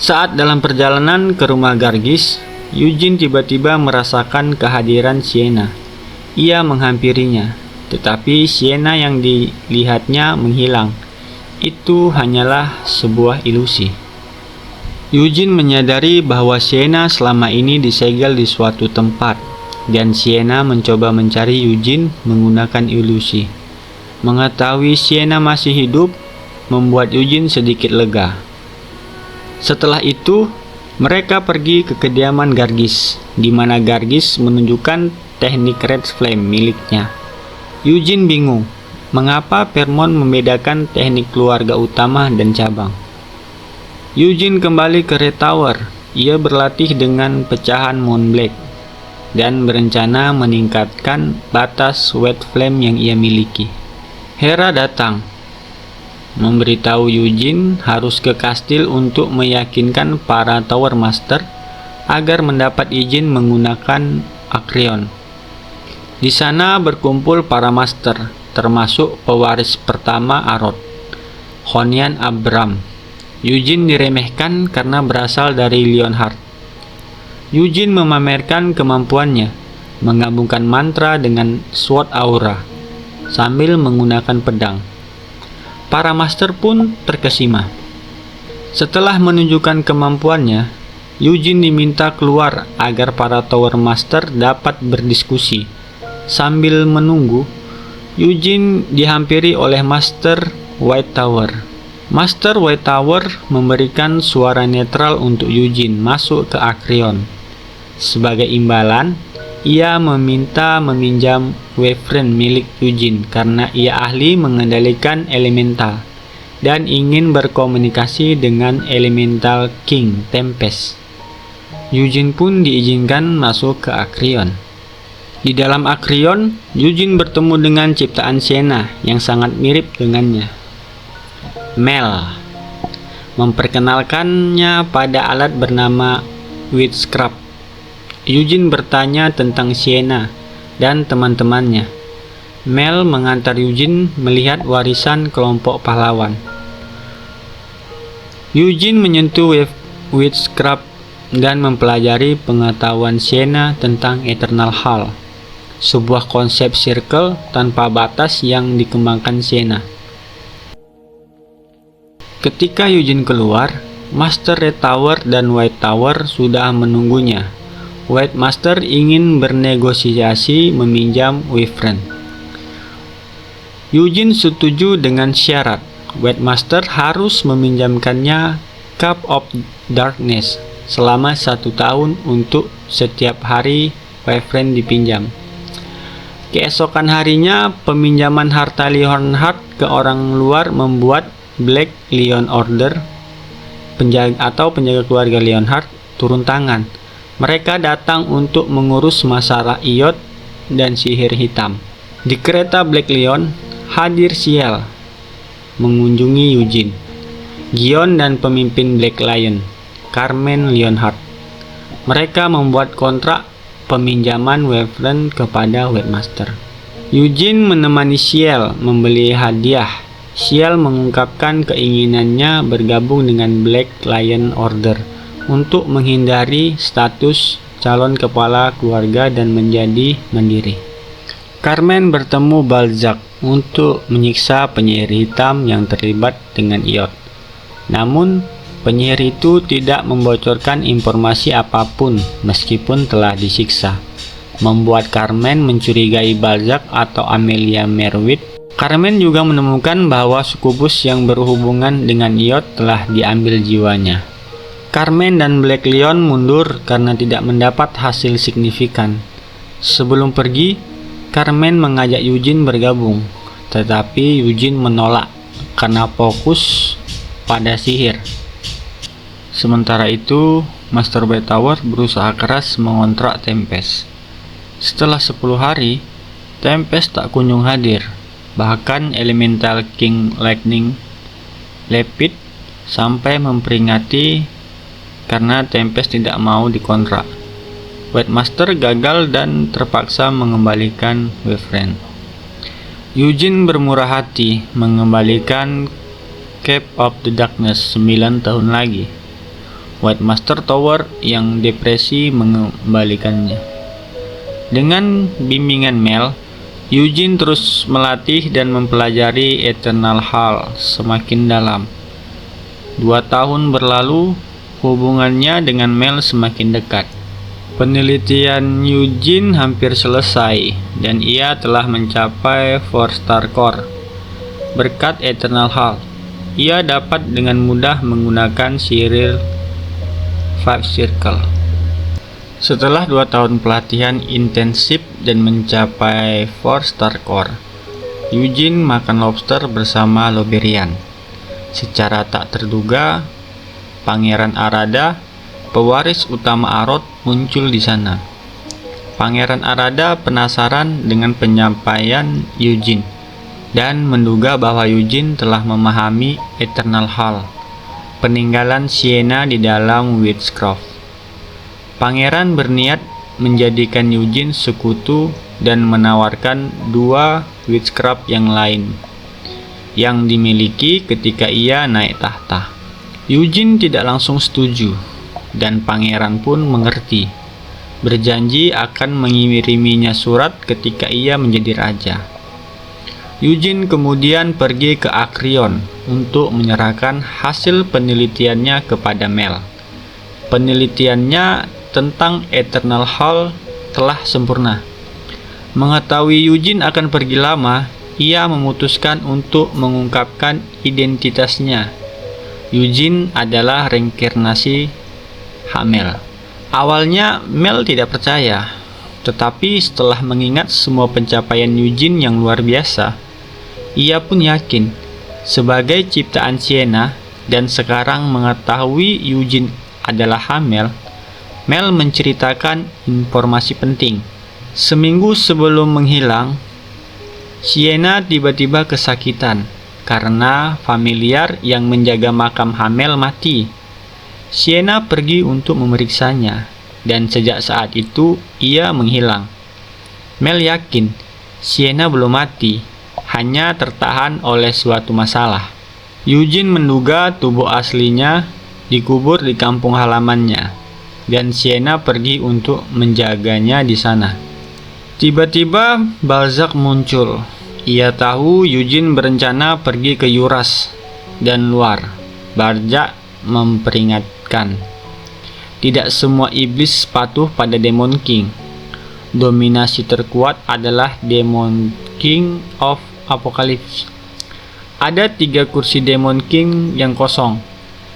Saat dalam perjalanan ke rumah Gargis, Eugene tiba-tiba merasakan kehadiran Sienna. Ia menghampirinya, tetapi Sienna yang dilihatnya menghilang. Itu hanyalah sebuah ilusi. Eugene menyadari bahwa Sienna selama ini disegel di suatu tempat, dan Sienna mencoba mencari Eugene menggunakan ilusi. Mengetahui Sienna masih hidup membuat Eugene sedikit lega. Setelah itu, mereka pergi ke kediaman Gargis, di mana Gargis menunjukkan teknik Red Flame miliknya. Eugene bingung, mengapa Vermont membedakan teknik keluarga utama dan cabang. Eugene kembali ke Red Tower. Ia berlatih dengan pecahan Moon Black dan berencana meningkatkan batas White Flame yang ia miliki. Hera datang, memberitahu Eugene harus ke kastil untuk meyakinkan para Tower Master agar mendapat izin menggunakan Akreon. Di sana berkumpul para master, termasuk pewaris pertama Arod, Honian Abram. Eugene diremehkan karena berasal dari Lionheart. Eugene memamerkan kemampuannya, menggabungkan mantra dengan Sword Aura, sambil menggunakan pedang. Para master pun terkesima. Setelah menunjukkan kemampuannya, Eugene diminta keluar agar para Tower Master dapat berdiskusi. Sambil menunggu, Eugene dihampiri oleh Master White Tower. Master White Tower memberikan suara netral untuk Eugene masuk ke Akreon. Sebagai imbalan, ia meminta meminjam Wyvern milik Eugene karena ia ahli mengendalikan elemental dan ingin berkomunikasi dengan Elemental King Tempest. Eugene pun diizinkan masuk ke Akreon. Di dalam Akreon, Eugene bertemu dengan ciptaan Sienna yang sangat mirip dengannya. Mel memperkenalkannya pada alat bernama Witchcraft. Eugene bertanya tentang Sienna dan teman-temannya. Mel mengantar Eugene melihat warisan kelompok pahlawan. Eugene menyentuh Witchcraft dan mempelajari pengetahuan Sienna tentang Eternal Hall, sebuah konsep circle tanpa batas yang dikembangkan Sienna. Ketika Eugene keluar, Master Red Tower dan White Tower sudah menunggunya. White Master ingin bernegosiasi meminjam Wyvern. Eugene setuju dengan syarat. White Master harus meminjamkannya Cup of Darkness selama 1 tahun untuk setiap hari Wyvern dipinjam. Keesokan harinya, peminjaman harta Lionheart ke orang luar membuat Black Lion Order penjaga keluarga Lionheart turun tangan. Mereka datang untuk mengurus masalah iot dan sihir hitam. Di kereta Black Lion, hadir Ciel mengunjungi Eugene, Gion dan pemimpin Black Lion, Carmen Lionheart. Mereka membuat kontrak peminjaman Wyvern kepada White Master. Eugene menemani Ciel membeli hadiah. Ciel mengungkapkan keinginannya bergabung dengan Black Lion Order untuk menghindari status calon kepala keluarga dan menjadi mandiri. Carmen bertemu Balzac untuk menyiksa penyihir hitam yang terlibat dengan iot. Namun, penyihir itu tidak membocorkan informasi apapun meskipun telah disiksa, membuat Carmen mencurigai Balzac atau Amelia Merwith. Carmen juga menemukan bahwa sukubus yang berhubungan dengan iot telah diambil jiwanya. Carmen dan Black Lion mundur karena tidak mendapat hasil signifikan. Sebelum pergi, Carmen mengajak Eugene bergabung, tetapi Eugene menolak karena fokus pada sihir. Sementara itu, Master White Tower berusaha keras mengontrak Tempest. Setelah 10 hari, Tempest tak kunjung hadir. Bahkan Elemental King Lightning Lepid sampai memperingati karena Tempest tidak mau dikontrak. White Master gagal dan terpaksa mengembalikan Wyvern. Eugene bermurah hati mengembalikan Cape of the Darkness 9 tahun lagi. White Master Tower yang depresi mengembalikannya. Dengan bimbingan Mel, Eugene terus melatih dan mempelajari Eternal Hall semakin dalam. 2 tahun berlalu, hubungannya dengan Mel semakin dekat. Penelitian Eugene hampir selesai dan ia telah mencapai 4-star core. Berkat Eternal Hall, ia dapat dengan mudah menggunakan sihir 5 Circle. Setelah 2 tahun pelatihan intensif dan mencapai 4-star core, Eugene makan lobster bersama Loberian. Secara tak terduga, Pangeran Arada, pewaris utama Arod, muncul di sana. Pangeran Arada penasaran dengan penyampaian Eugene dan menduga bahwa Eugene telah memahami Eternal Hall, peninggalan Sienna di dalam Witchcraft. Pangeran berniat menjadikan Eugene sekutu dan menawarkan 2 Witchcraft yang lain yang dimiliki ketika ia naik tahta. Eugene tidak langsung setuju, dan pangeran pun mengerti, berjanji akan mengiriminya surat ketika ia menjadi raja. Eugene kemudian pergi ke Akrion untuk menyerahkan hasil penelitiannya kepada Mel. Penelitiannya tentang Eternal Hall telah sempurna. Mengetahui Eugene akan pergi lama, ia memutuskan untuk mengungkapkan identitasnya. Eugene adalah reinkarnasi Hamel. Awalnya Mel tidak percaya, tetapi setelah mengingat semua pencapaian Eugene yang luar biasa, ia pun yakin. Sebagai ciptaan Sienna dan sekarang mengetahui Eugene adalah Hamel, Mel menceritakan informasi penting. Seminggu sebelum menghilang, Sienna tiba-tiba kesakitan karena familiar yang menjaga makam Hamel mati. Sienna pergi untuk memeriksanya, dan sejak saat itu ia menghilang. Mel yakin Sienna belum mati, hanya tertahan oleh suatu masalah. Eugene menduga tubuh aslinya dikubur di kampung halamannya, dan Sienna pergi untuk menjaganya di sana. Tiba-tiba Balzac muncul. Ia tahu Eugene berencana pergi ke Yuras dan luar. Balzac memperingatkan, tidak semua iblis patuh pada Demon King. Dominasi terkuat adalah Demon King of Apocalypse. Ada 3 kursi Demon King yang kosong,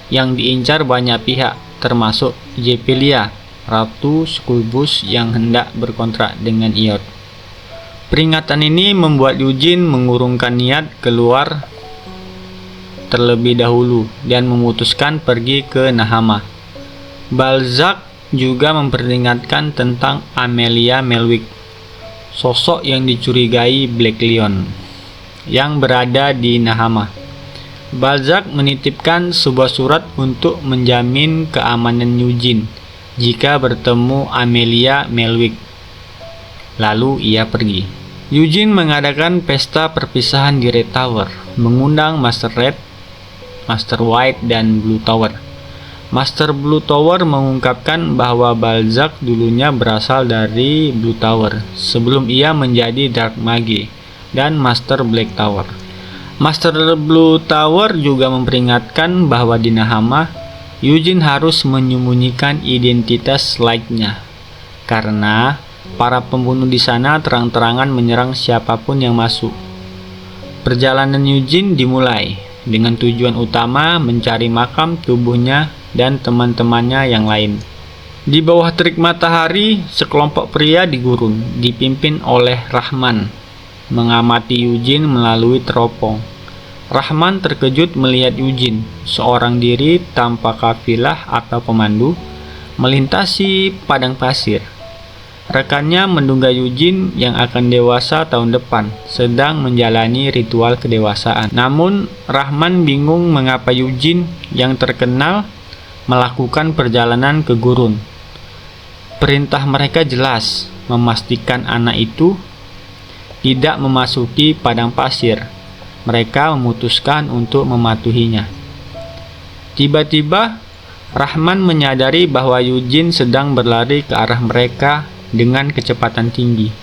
yang diincar banyak pihak, termasuk Jepilia, Ratu Succubus yang hendak berkontrak dengan Iod. Peringatan ini membuat Eugene mengurungkan niat keluar terlebih dahulu dan memutuskan pergi ke Nahama. Balzac juga memperingatkan tentang Amelia Melwick, sosok yang dicurigai Black Lion, yang berada di Nahama. Balzac menitipkan sebuah surat untuk menjamin keamanan Eugene jika bertemu Amelia Melwick. Lalu ia pergi. Eugene mengadakan pesta perpisahan di Red Tower, mengundang Master Red, Master White, dan Blue Tower. Master Blue Tower mengungkapkan bahwa Balzac dulunya berasal dari Blue Tower sebelum ia menjadi Dark Mage dan Master Black Tower. Master Blue Tower juga memperingatkan bahwa di Nahama, Eugene harus menyembunyikan identitas Light-nya karena para pembunuh di sana terang-terangan menyerang siapapun yang masuk. Perjalanan Eugene dimulai dengan tujuan utama mencari makam tubuhnya dan teman-temannya yang lain. Di bawah terik matahari, sekelompok pria di gurun dipimpin oleh Rahman mengamati Eugene melalui teropong. Rahman terkejut melihat Eugene, seorang diri tanpa kafilah atau pemandu, melintasi padang pasir. Rekannya menduga Eugene yang akan dewasa tahun depan sedang menjalani ritual kedewasaan. Namun, Rahman bingung mengapa Eugene yang terkenal melakukan perjalanan ke gurun. Perintah mereka jelas, memastikan anak itu tidak memasuki padang pasir. Mereka memutuskan untuk mematuhinya. Tiba-tiba, Rahman menyadari bahwa Eugene sedang berlari ke arah mereka dengan kecepatan tinggi,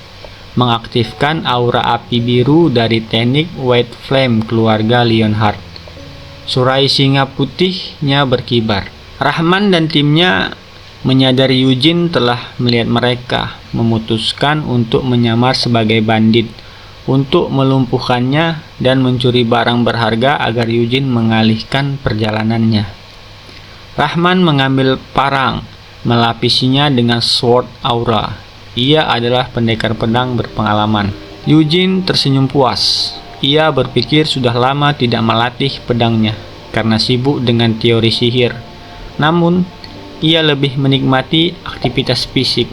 mengaktifkan aura api biru dari teknik White Flame keluarga Lionheart. Surai singa putihnya berkibar. Rahman dan timnya menyadari Eugene telah melihat mereka, memutuskan untuk menyamar sebagai bandit, untuk melumpuhkannya dan mencuri barang berharga agar Eugene mengalihkan perjalanannya. Rahman mengambil parang, melapisinya dengan sword aura. Ia adalah pendekar pedang berpengalaman. Eugene tersenyum puas. Ia berpikir sudah lama tidak melatih pedangnya karena sibuk dengan teori sihir. Namun, ia lebih menikmati aktivitas fisik.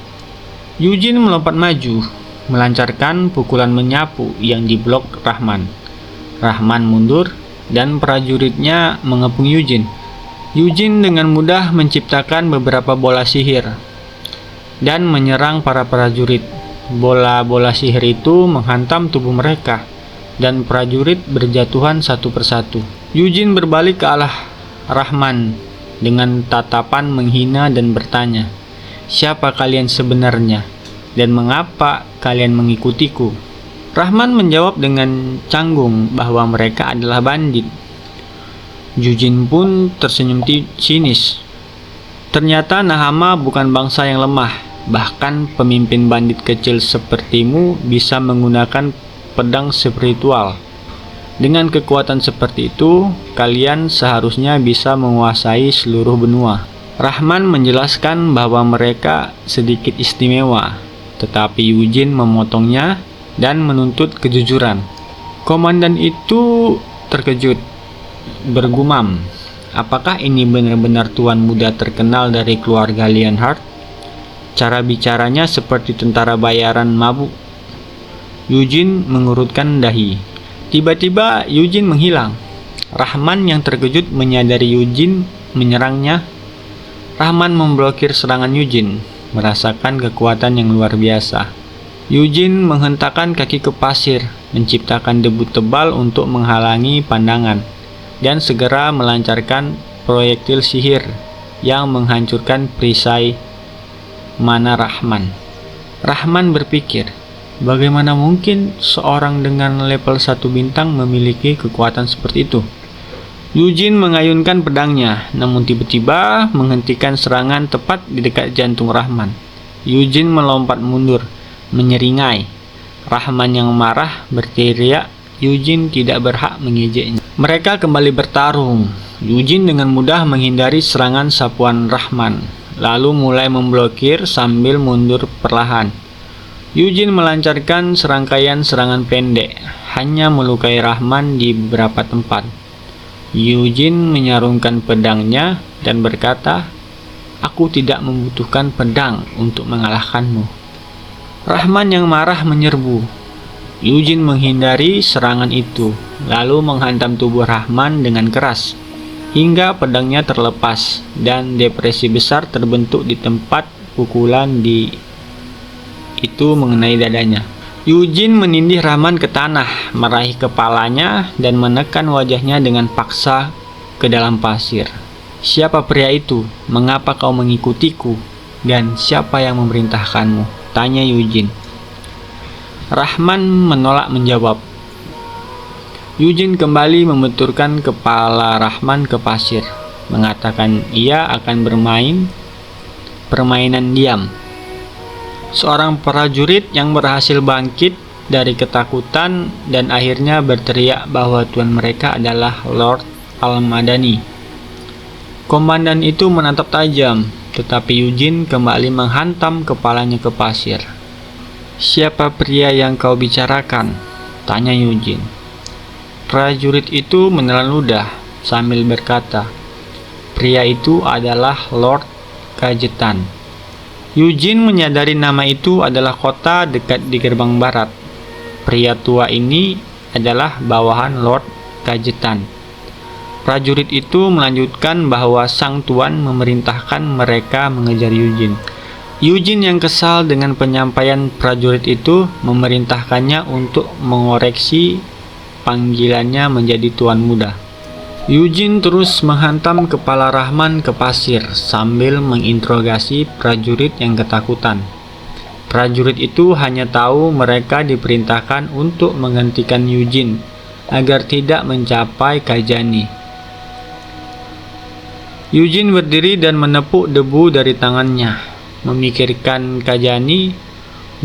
Eugene melompat maju, melancarkan pukulan menyapu yang diblok Rahman. Rahman mundur dan prajuritnya mengepung Eugene. Eugene dengan mudah menciptakan beberapa bola sihir dan menyerang para prajurit. Bola-bola sihir itu menghantam tubuh mereka dan prajurit berjatuhan satu persatu. Eugene berbalik ke arah Rahman dengan tatapan menghina dan bertanya, "Siapa kalian sebenarnya dan mengapa kalian mengikutiku?" Rahman menjawab dengan canggung bahwa mereka adalah bandit. Eugene pun tersenyum sinis. Ternyata Nahama bukan bangsa yang lemah. Bahkan pemimpin bandit kecil sepertimu bisa menggunakan pedang spiritual. Dengan kekuatan seperti itu, kalian seharusnya bisa menguasai seluruh benua. Rahman menjelaskan bahwa mereka sedikit istimewa, tetapi Eugene memotongnya dan menuntut kejujuran. Komandan itu terkejut, bergumam, "Apakah ini benar-benar tuan muda terkenal dari keluarga Lionheart? Cara bicaranya seperti tentara bayaran mabuk." Eugene mengurutkan dahi. Tiba-tiba Eugene menghilang. Rahman yang terkejut menyadari Eugene menyerangnya. Rahman memblokir serangan Eugene, merasakan kekuatan yang luar biasa. Eugene menghentakkan kaki ke pasir, menciptakan debu tebal untuk menghalangi pandangan, dan segera melancarkan proyektil sihir yang menghancurkan perisai mana Rahman. Rahman berpikir, bagaimana mungkin seorang dengan level 1 bintang memiliki kekuatan seperti itu? Eugene mengayunkan pedangnya, namun tiba-tiba menghentikan serangan tepat di dekat jantung Rahman. Eugene melompat mundur, menyeringai. Rahman yang marah berteriak, Eugene tidak berhak mengejeknya. Mereka kembali bertarung. Eugene dengan mudah menghindari serangan sapuan Rahman, lalu mulai memblokir sambil mundur perlahan. Eugene melancarkan serangkaian serangan pendek, hanya melukai Rahman di beberapa tempat. Eugene menyarungkan pedangnya dan berkata, "Aku tidak membutuhkan pedang untuk mengalahkanmu." Rahman yang marah menyerbu. Eugene menghindari serangan itu, lalu menghantam tubuh Rahman dengan keras, hingga pedangnya terlepas dan depresi besar terbentuk di tempat pukulan itu mengenai dadanya. Eugene menindih Rahman ke tanah, meraih kepalanya, dan menekan wajahnya dengan paksa ke dalam pasir. "Siapa pria itu? Mengapa kau mengikutiku? Dan siapa yang memerintahkanmu?" tanya Eugene. Rahman menolak menjawab. Eugene kembali membenturkan kepala Rahman ke pasir, mengatakan ia akan bermain permainan diam. Seorang prajurit yang berhasil bangkit dari ketakutan dan akhirnya berteriak bahwa tuan mereka adalah Lord Al-Madani. Komandan itu menatap tajam, tetapi Eugene kembali menghantam kepalanya ke pasir. "Siapa pria yang kau bicarakan?" tanya Eugene. Prajurit itu menelan ludah sambil berkata, "Pria itu adalah Lord Kajetan." Eugene menyadari nama itu adalah kota dekat di gerbang barat. Pria tua ini adalah bawahan Lord Kajetan. Prajurit itu melanjutkan bahwa sang tuan memerintahkan mereka mengejar Eugene. Eugene yang kesal dengan penyampaian prajurit itu memerintahkannya untuk mengoreksi panggilannya menjadi tuan muda. Eugene terus menghantam kepala Rahman ke pasir sambil menginterogasi prajurit yang ketakutan. Prajurit itu hanya tahu mereka diperintahkan untuk menghentikan Eugene agar tidak mencapai Kajani. Eugene berdiri dan menepuk debu dari tangannya. Memikirkan Kajani,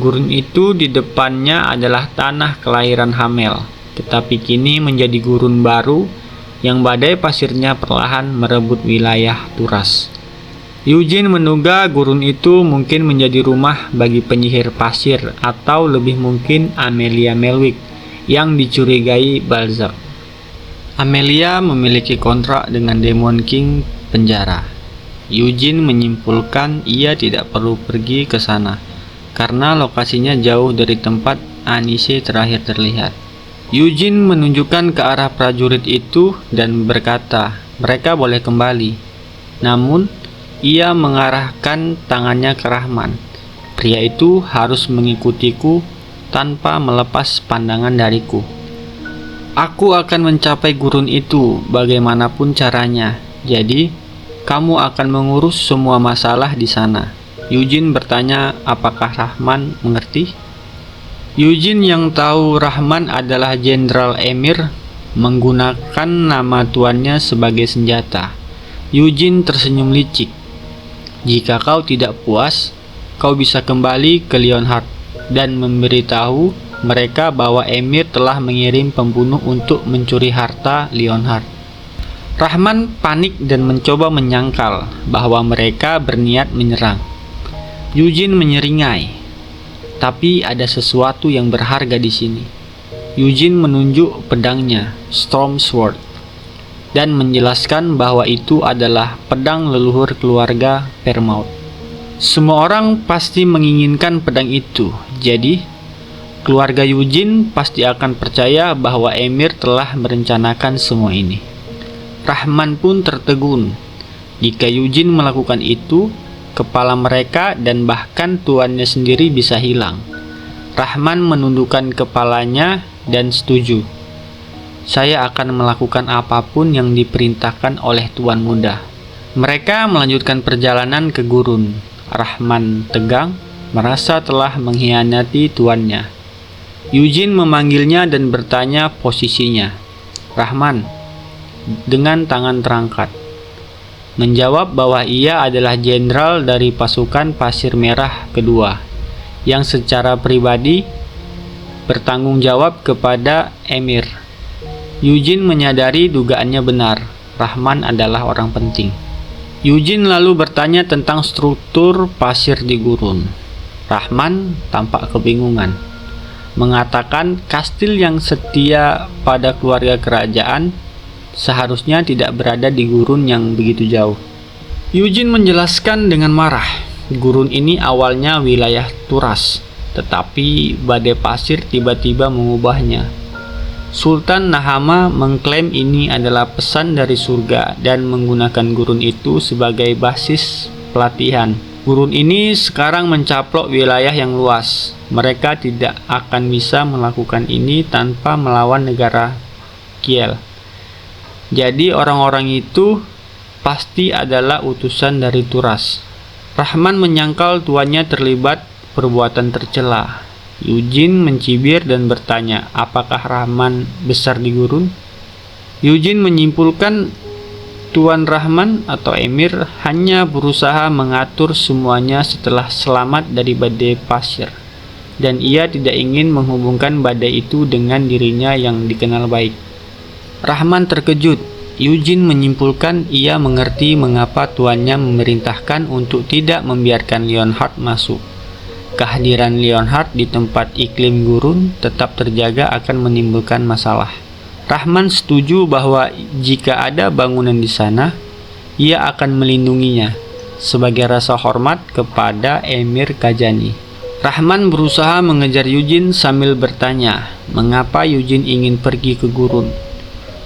gurun itu di depannya adalah tanah kelahiran Hamel, tetapi kini menjadi gurun baru yang badai pasirnya perlahan merebut wilayah Turas. Eugene menduga gurun itu mungkin menjadi rumah bagi penyihir pasir atau lebih mungkin Amelia Melwick yang dicurigai Balzac. Amelia memiliki kontrak dengan Demon King penjara. Eugene menyimpulkan ia tidak perlu pergi ke sana karena lokasinya jauh dari tempat Anise terakhir terlihat. Eugene menunjukkan ke arah prajurit itu dan berkata, mereka boleh kembali. Namun, ia mengarahkan tangannya ke Rahman. Pria itu harus mengikutiku tanpa melepas pandangan dariku. Aku akan mencapai gurun itu bagaimanapun caranya. Jadi, kamu akan mengurus semua masalah di sana. Eugene bertanya apakah Rahman mengerti. Eugene yang tahu Rahman adalah Jenderal Emir menggunakan nama tuannya sebagai senjata. Eugene tersenyum licik. Jika kau tidak puas, kau bisa kembali ke Leonhard dan memberitahu mereka bahwa Emir telah mengirim pembunuh untuk mencuri harta Leonhard. Rahman panik dan mencoba menyangkal bahwa mereka berniat menyerang. Eugene menyeringai. Tapi ada sesuatu yang berharga di sini. Eugene menunjuk pedangnya, Storm Sword, dan menjelaskan bahwa itu adalah pedang leluhur keluarga Fairmouth. Semua orang pasti menginginkan pedang itu, jadi keluarga Eugene pasti akan percaya bahwa Emir telah merencanakan semua ini. Rahman pun tertegun. Jika Eugene melakukan itu, kepala mereka dan bahkan tuannya sendiri bisa hilang. Rahman menundukkan kepalanya dan setuju. Saya akan melakukan apapun yang diperintahkan oleh tuan muda. Mereka melanjutkan perjalanan ke gurun. Rahman tegang, merasa telah mengkhianati tuannya. Eugene memanggilnya dan bertanya posisinya. Rahman, dengan tangan terangkat, menjawab bahwa ia adalah jenderal dari pasukan Pasir Merah kedua, yang secara pribadi bertanggung jawab kepada Emir. Eugene menyadari dugaannya benar, Rahman adalah orang penting. Eugene lalu bertanya tentang struktur pasir di gurun. Rahman tampak kebingungan, mengatakan kastil yang setia pada keluarga kerajaan seharusnya tidak berada di gurun yang begitu jauh. Eugene menjelaskan dengan marah, gurun ini awalnya wilayah Turas, tetapi badai pasir tiba-tiba mengubahnya. Sultan Nahama mengklaim ini adalah pesan dari surga dan menggunakan gurun itu sebagai basis pelatihan. Gurun ini sekarang mencaplok wilayah yang luas. Mereka tidak akan bisa melakukan ini tanpa melawan negara Kiel. Jadi orang-orang itu pasti adalah utusan dari Turas. Rahman menyangkal tuannya terlibat perbuatan tercela. Eugene mencibir dan bertanya, apakah Rahman besar di gurun? Eugene menyimpulkan Tuan Rahman atau Emir hanya berusaha mengatur semuanya setelah selamat dari badai pasir, dan ia tidak ingin menghubungkan badai itu dengan dirinya yang dikenal baik. Rahman terkejut. Eugene menyimpulkan ia mengerti mengapa tuannya memerintahkan untuk tidak membiarkan Leonhard masuk. Kehadiran Leonhard di tempat iklim gurun tetap terjaga akan menimbulkan masalah. Rahman setuju bahwa jika ada bangunan di sana, ia akan melindunginya sebagai rasa hormat kepada Emir Kajani. Rahman berusaha mengejar Eugene sambil bertanya, mengapa Eugene ingin pergi ke gurun.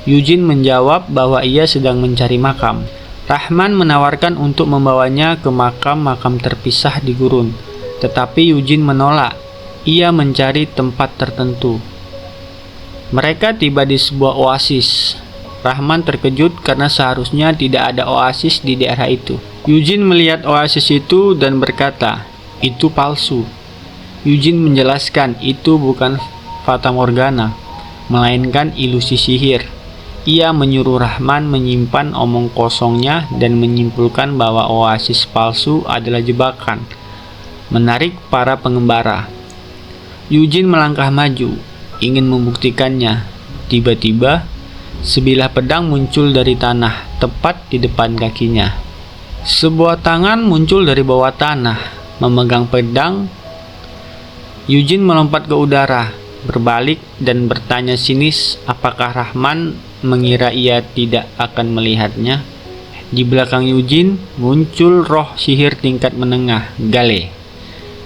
Eugene menjawab bahwa ia sedang mencari makam. Rahman menawarkan untuk membawanya ke makam-makam terpisah di gurun, tetapi Eugene menolak. Ia mencari tempat tertentu. Mereka tiba di sebuah oasis. Rahman terkejut karena seharusnya tidak ada oasis di daerah itu. Eugene melihat oasis itu dan berkata, itu palsu. Eugene menjelaskan itu bukan fata morgana, melainkan ilusi sihir. Ia menyuruh Rahman menyimpan omong kosongnya dan menyimpulkan bahwa oasis palsu adalah jebakan, menarik para pengembara. Eugene melangkah maju, ingin membuktikannya. Tiba-tiba, sebilah pedang muncul dari tanah, tepat di depan kakinya. Sebuah tangan muncul dari bawah tanah, memegang pedang. Eugene melompat ke udara, berbalik dan bertanya sinis apakah Rahman mengira ia tidak akan melihatnya. Di belakang Eugene muncul roh sihir tingkat menengah, Gale.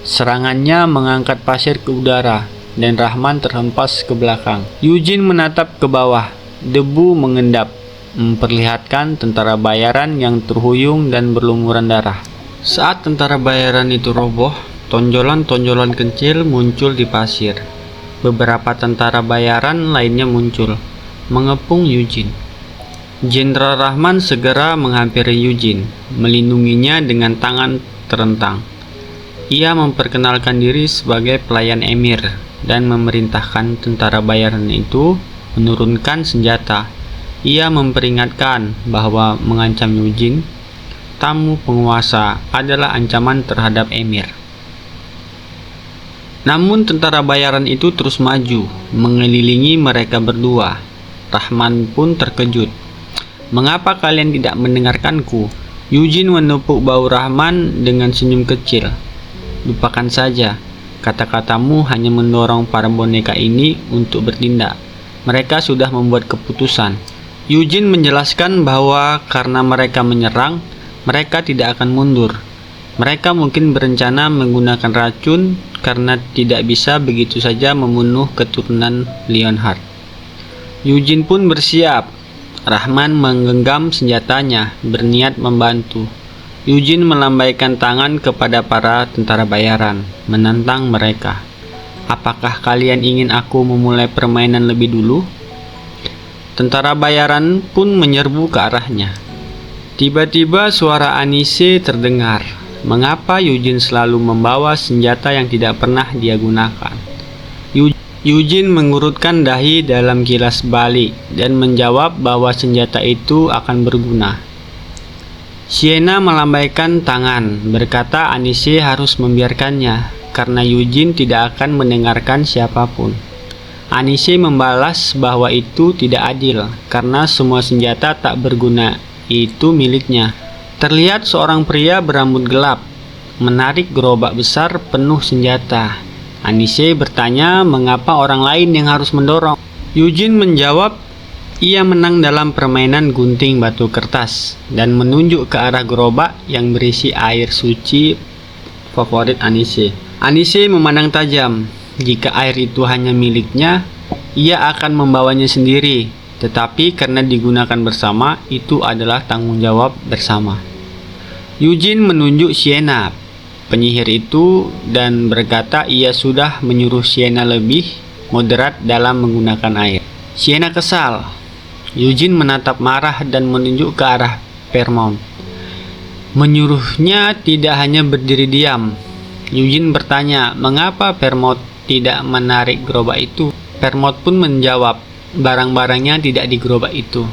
Serangannya mengangkat pasir ke udara dan Rahman terhempas ke belakang. Eugene menatap ke bawah. Debu mengendap, memperlihatkan tentara bayaran yang terhuyung dan berlumuran darah. Saat tentara bayaran itu roboh, tonjolan-tonjolan kecil muncul di pasir. Beberapa tentara bayaran lainnya muncul, mengepung Eugene. Jenderal Rahman segera menghampiri Eugene, melindunginya dengan tangan terentang. Ia memperkenalkan diri sebagai pelayan Emir dan memerintahkan tentara bayaran itu menurunkan senjata. Ia memperingatkan bahwa mengancam Eugene, tamu penguasa, adalah ancaman terhadap Emir. Namun tentara bayaran itu terus maju, mengelilingi mereka berdua. Rahman pun terkejut. Mengapa kalian tidak mendengarkanku? Eugene menepuk bahu Rahman dengan senyum kecil. Lupakan saja, kata-katamu hanya mendorong para boneka ini untuk bertindak. Mereka sudah membuat keputusan. Eugene menjelaskan bahwa karena mereka menyerang, mereka tidak akan mundur. Mereka mungkin berencana menggunakan racun karena tidak bisa begitu saja membunuh keturunan Leonhard. Eugene pun bersiap. Rahman menggenggam senjatanya, berniat membantu. Eugene melambaikan tangan kepada para tentara bayaran, menantang mereka. Apakah kalian ingin aku memulai permainan lebih dulu? Tentara bayaran pun menyerbu ke arahnya. Tiba-tiba suara Anise terdengar. Mengapa Eugene selalu membawa senjata yang tidak pernah dia gunakan? Eugene mengurutkan dahi dalam kilas balik dan menjawab bahwa senjata itu akan berguna. Sienna melambaikan tangan, berkata Anise harus membiarkannya, karena Eugene tidak akan mendengarkan siapapun. Anise membalas bahwa itu tidak adil, karena semua senjata tak berguna itu miliknya. Terlihat seorang pria berambut gelap menarik gerobak besar penuh senjata. Anise bertanya mengapa orang lain yang harus mendorong. Eugene menjawab ia menang dalam permainan gunting batu kertas dan menunjuk ke arah gerobak yang berisi air suci favorit Anise. Anise memandang tajam. Jika air itu hanya miliknya, ia akan membawanya sendiri. Tetapi karena digunakan bersama, itu adalah tanggung jawab bersama. Eugene menunjuk Sienna, penyihir itu, dan berkata ia sudah menyuruh Sienna lebih moderat dalam menggunakan air. Sienna kesal. Eugene menatap marah dan menunjuk ke arah Vermont. Menyuruhnya tidak hanya berdiri diam. Eugene bertanya mengapa Vermont tidak menarik gerobak itu. Vermont pun menjawab barang-barangnya tidak di gerobak itu.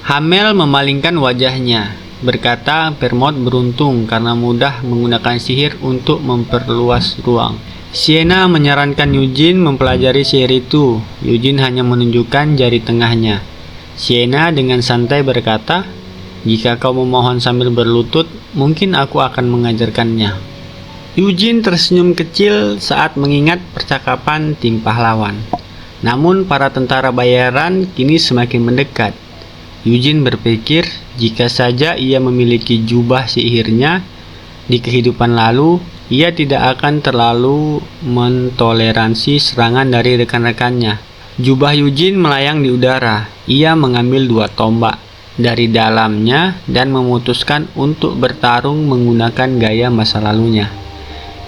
Hamel memalingkan wajahnya, berkata Vermont beruntung karena mudah menggunakan sihir untuk memperluas ruang. Sienna menyarankan Eugene mempelajari sihir itu. Eugene hanya menunjukkan jari tengahnya. Sienna dengan santai berkata, jika kau memohon sambil berlutut, mungkin aku akan mengajarkannya. Eugene tersenyum kecil saat mengingat percakapan tim pahlawan. Namun para tentara bayaran kini semakin mendekat. Eugene berpikir jika saja ia memiliki jubah sihirnya di kehidupan lalu, ia tidak akan terlalu mentoleransi serangan dari rekan-rekannya. Jubah Eugene melayang di udara. Ia mengambil 2 tombak dari dalamnya dan memutuskan untuk bertarung menggunakan gaya masa lalunya.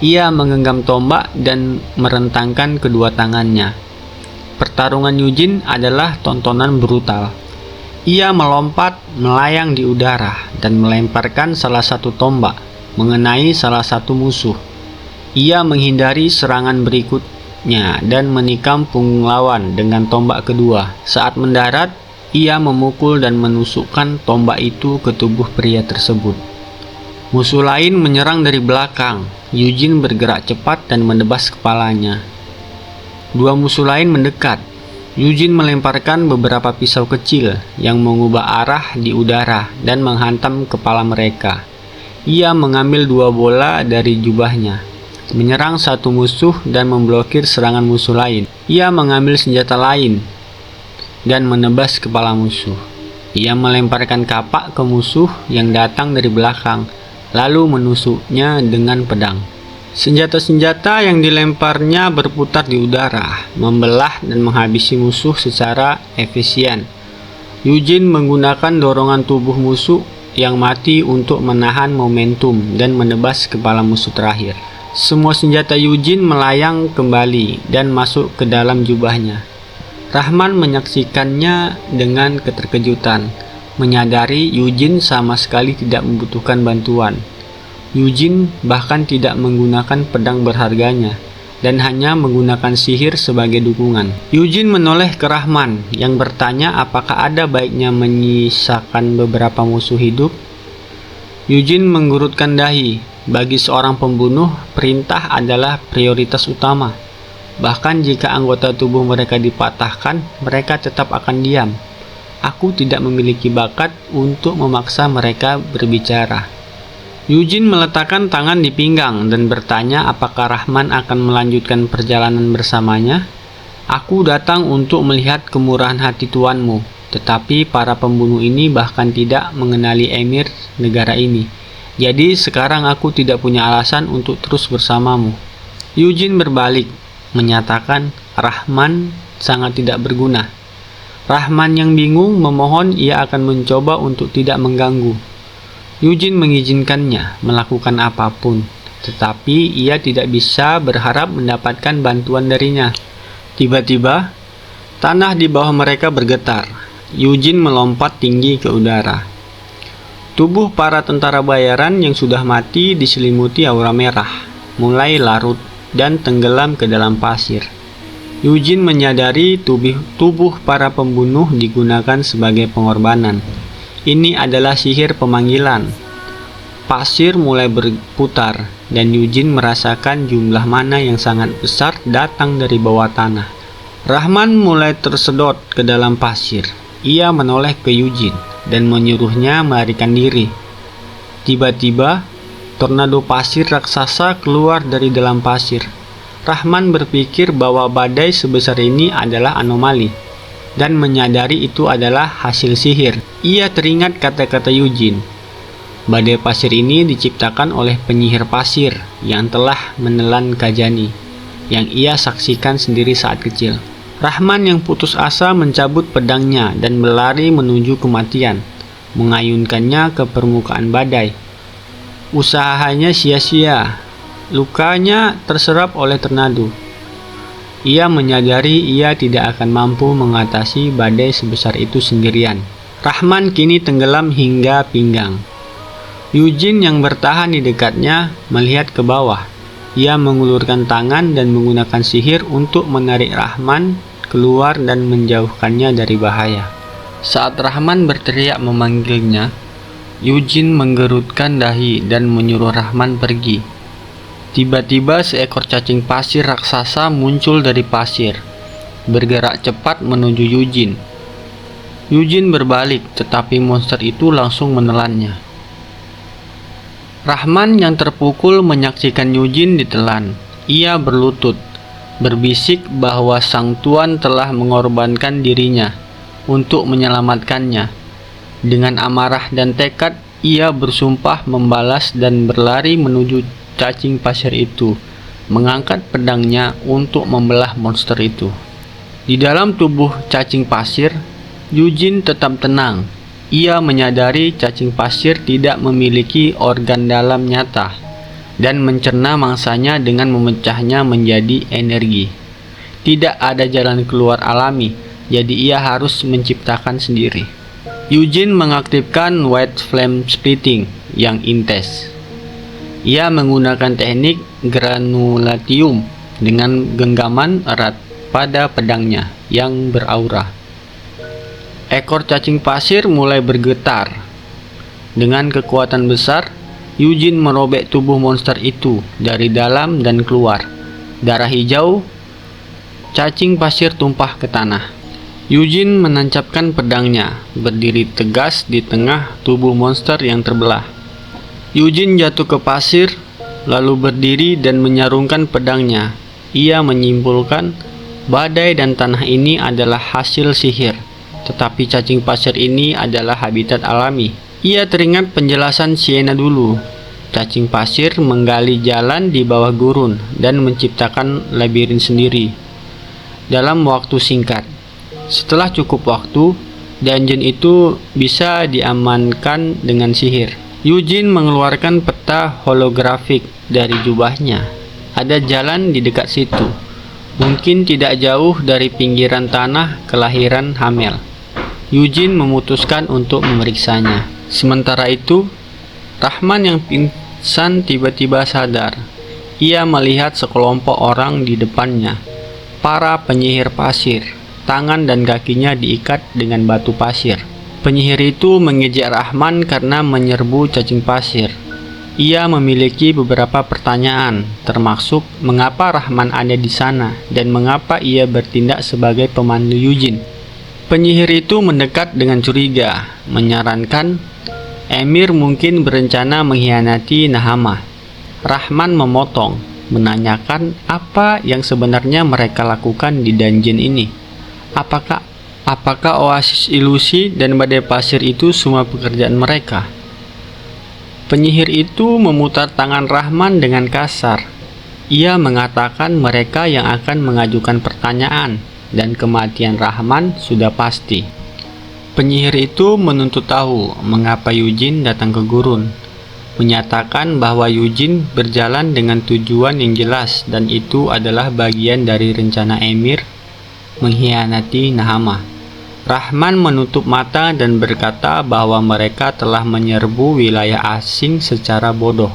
Ia menggenggam tombak dan merentangkan kedua tangannya. Pertarungan Eugene adalah tontonan brutal. Ia melompat, melayang di udara, dan melemparkan salah satu tombak mengenai salah satu musuh. Ia menghindari serangan berikutnya dan menikam punggung lawan dengan tombak kedua. Saat mendarat, ia memukul dan menusukkan tombak itu ke tubuh pria tersebut. Musuh lain menyerang dari belakang. Eugene bergerak cepat dan menebas kepalanya. 2 musuh lain mendekat. Eugene melemparkan beberapa pisau kecil yang mengubah arah di udara dan menghantam kepala mereka. Ia mengambil 2 bola dari jubahnya, menyerang satu musuh dan memblokir serangan musuh lain. Ia mengambil senjata lain dan menebas kepala musuh. Ia melemparkan kapak ke musuh yang datang dari belakang, lalu menusuknya dengan pedang. Senjata-senjata yang dilemparnya berputar di udara, membelah dan menghabisi musuh secara efisien. Eugene menggunakan dorongan tubuh musuh yang mati untuk menahan momentum dan menebas kepala musuh terakhir. Semua senjata Eugene melayang kembali dan masuk ke dalam jubahnya. Rahman menyaksikannya dengan keterkejutan, menyadari Eugene sama sekali tidak membutuhkan bantuan. Eugene bahkan tidak menggunakan pedang berharganya dan hanya menggunakan sihir sebagai dukungan. Eugene menoleh ke Rahman yang bertanya apakah ada baiknya menyisakan beberapa musuh hidup. Eugene menggurutkan dahi. Bagi seorang pembunuh, perintah adalah prioritas utama. Bahkan jika anggota tubuh mereka dipatahkan, mereka tetap akan diam. Aku tidak memiliki bakat untuk memaksa mereka berbicara. Eugene meletakkan tangan di pinggang dan bertanya apakah Rahman akan melanjutkan perjalanan bersamanya. Aku datang untuk melihat kemurahan hati tuanmu, tetapi para pembunuh ini bahkan tidak mengenali emir negara ini. Jadi sekarang aku tidak punya alasan untuk terus bersamamu. Eugene berbalik, menyatakan Rahman sangat tidak berguna. Rahman yang bingung memohon ia akan mencoba untuk tidak mengganggu. Eugene mengizinkannya melakukan apapun, tetapi ia tidak bisa berharap mendapatkan bantuan darinya. Tiba-tiba, tanah di bawah mereka bergetar. Eugene melompat tinggi ke udara. Tubuh para tentara bayaran yang sudah mati diselimuti aura merah, mulai larut dan tenggelam ke dalam pasir. Eugene menyadari tubuh para pembunuh digunakan sebagai pengorbanan. Ini adalah sihir pemanggilan. Pasir mulai berputar, dan Eugene merasakan jumlah mana yang sangat besar datang dari bawah tanah. Rahman mulai tersedot ke dalam pasir. Ia menoleh ke Eugene dan menyuruhnya melarikan diri. Tiba-tiba, tornado pasir raksasa keluar dari dalam pasir. Rahman berpikir bahwa badai sebesar ini adalah anomali, dan menyadari itu adalah hasil sihir. Ia teringat kata-kata Eugene. Badai pasir ini diciptakan oleh penyihir pasir yang telah menelan Kajani, yang ia saksikan sendiri saat kecil. Rahman yang putus asa mencabut pedangnya dan berlari menuju kematian, mengayunkannya ke permukaan badai. Usahanya sia-sia. Lukanya terserap oleh tornado. Ia menyadari ia tidak akan mampu mengatasi badai sebesar itu sendirian. Rahman kini tenggelam hingga pinggang. Eugene yang bertahan di dekatnya melihat ke bawah. Ia mengulurkan tangan dan menggunakan sihir untuk menarik Rahman keluar dan menjauhkannya dari bahaya. Saat Rahman berteriak memanggilnya, Eugene menggerutkan dahi dan menyuruh Rahman pergi. Tiba-tiba seekor cacing pasir raksasa muncul dari pasir, bergerak cepat menuju Eugene. Eugene berbalik, tetapi monster itu langsung menelannya. Rahman yang terpukul menyaksikan Eugene ditelan. Ia berlutut, berbisik bahwa sang tuan telah mengorbankan dirinya untuk menyelamatkannya. Dengan amarah dan tekad, ia bersumpah membalas dan berlari menuju cacing pasir itu, mengangkat pedangnya untuk membelah monster itu. Di dalam tubuh cacing pasir, Eugene tetap tenang. Ia menyadari cacing pasir tidak memiliki organ dalam nyata dan mencerna mangsanya dengan memecahnya menjadi energi. Tidak ada jalan keluar alami, jadi ia harus menciptakan sendiri. Eugene mengaktifkan white flame splitting yang intens. Ia menggunakan teknik granulatium dengan genggaman erat pada pedangnya yang beraura. Ekor cacing pasir mulai bergetar. Dengan kekuatan besar, Eugene merobek tubuh monster itu dari dalam dan keluar. Darah hijau cacing pasir tumpah ke tanah. Eugene menancapkan pedangnya, berdiri tegas di tengah tubuh monster yang terbelah. Eugene jatuh ke pasir, lalu berdiri dan menyarungkan pedangnya. Ia menyimpulkan badai dan tanah ini adalah hasil sihir, tetapi cacing pasir ini adalah habitat alami. Ia teringat penjelasan Siena dulu. Cacing pasir menggali jalan di bawah gurun dan menciptakan labirin sendiri dalam waktu singkat. Setelah cukup waktu, dungeon itu bisa diamankan dengan sihir. Eugene mengeluarkan peta holografik dari jubahnya. Ada jalan di dekat situ, mungkin tidak jauh dari pinggiran tanah kelahiran Hamel. Eugene memutuskan untuk memeriksanya. Sementara itu, Rahman yang pingsan tiba-tiba sadar. Ia melihat sekelompok orang di depannya, para penyihir pasir. Tangan dan kakinya diikat dengan batu pasir. Penyihir itu mengejek Rahman karena menyerbu cacing pasir. Ia memiliki beberapa pertanyaan, termasuk mengapa Rahman ada di sana dan mengapa ia bertindak sebagai pemandu Eugene. Penyihir itu mendekat dengan curiga, menyarankan Emir mungkin berencana mengkhianati Nahama. Rahman memotong, menanyakan apa yang sebenarnya mereka lakukan di dungeon ini. Apakah oasis ilusi dan badai pasir itu semua pekerjaan mereka? Penyihir itu memutar tangan Rahman dengan kasar. Ia mengatakan mereka yang akan mengajukan pertanyaan dan kematian Rahman sudah pasti. Penyihir itu menuntut tahu mengapa Eugene datang ke gurun, menyatakan bahwa Eugene berjalan dengan tujuan yang jelas dan itu adalah bagian dari rencana Emir mengkhianati Nahama. Rahman menutup mata dan berkata bahwa mereka telah menyerbu wilayah asing secara bodoh.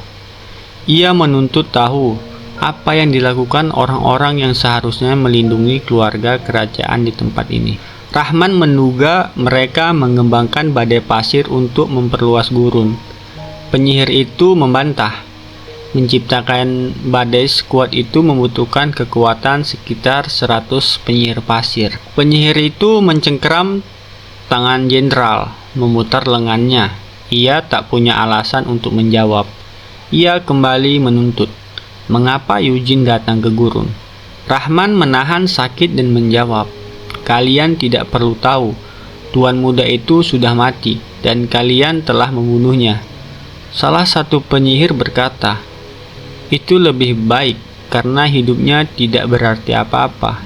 Ia menuntut tahu Apa yang dilakukan orang-orang yang seharusnya melindungi keluarga kerajaan di tempat ini? Rahman menduga mereka mengembangkan badai pasir untuk memperluas gurun. Penyihir itu membantah. Menciptakan badai sekuat itu membutuhkan kekuatan sekitar 100 penyihir pasir. Penyihir itu mencengkeram tangan jenderal, memutar lengannya. Ia tak punya alasan untuk menjawab. Ia kembali menuntut, mengapa Eugene datang ke gurun? Rahman menahan sakit dan menjawab, kalian tidak perlu tahu. Tuan muda itu sudah mati dan kalian telah membunuhnya. Salah satu penyihir berkata, itu lebih baik karena hidupnya tidak berarti apa-apa.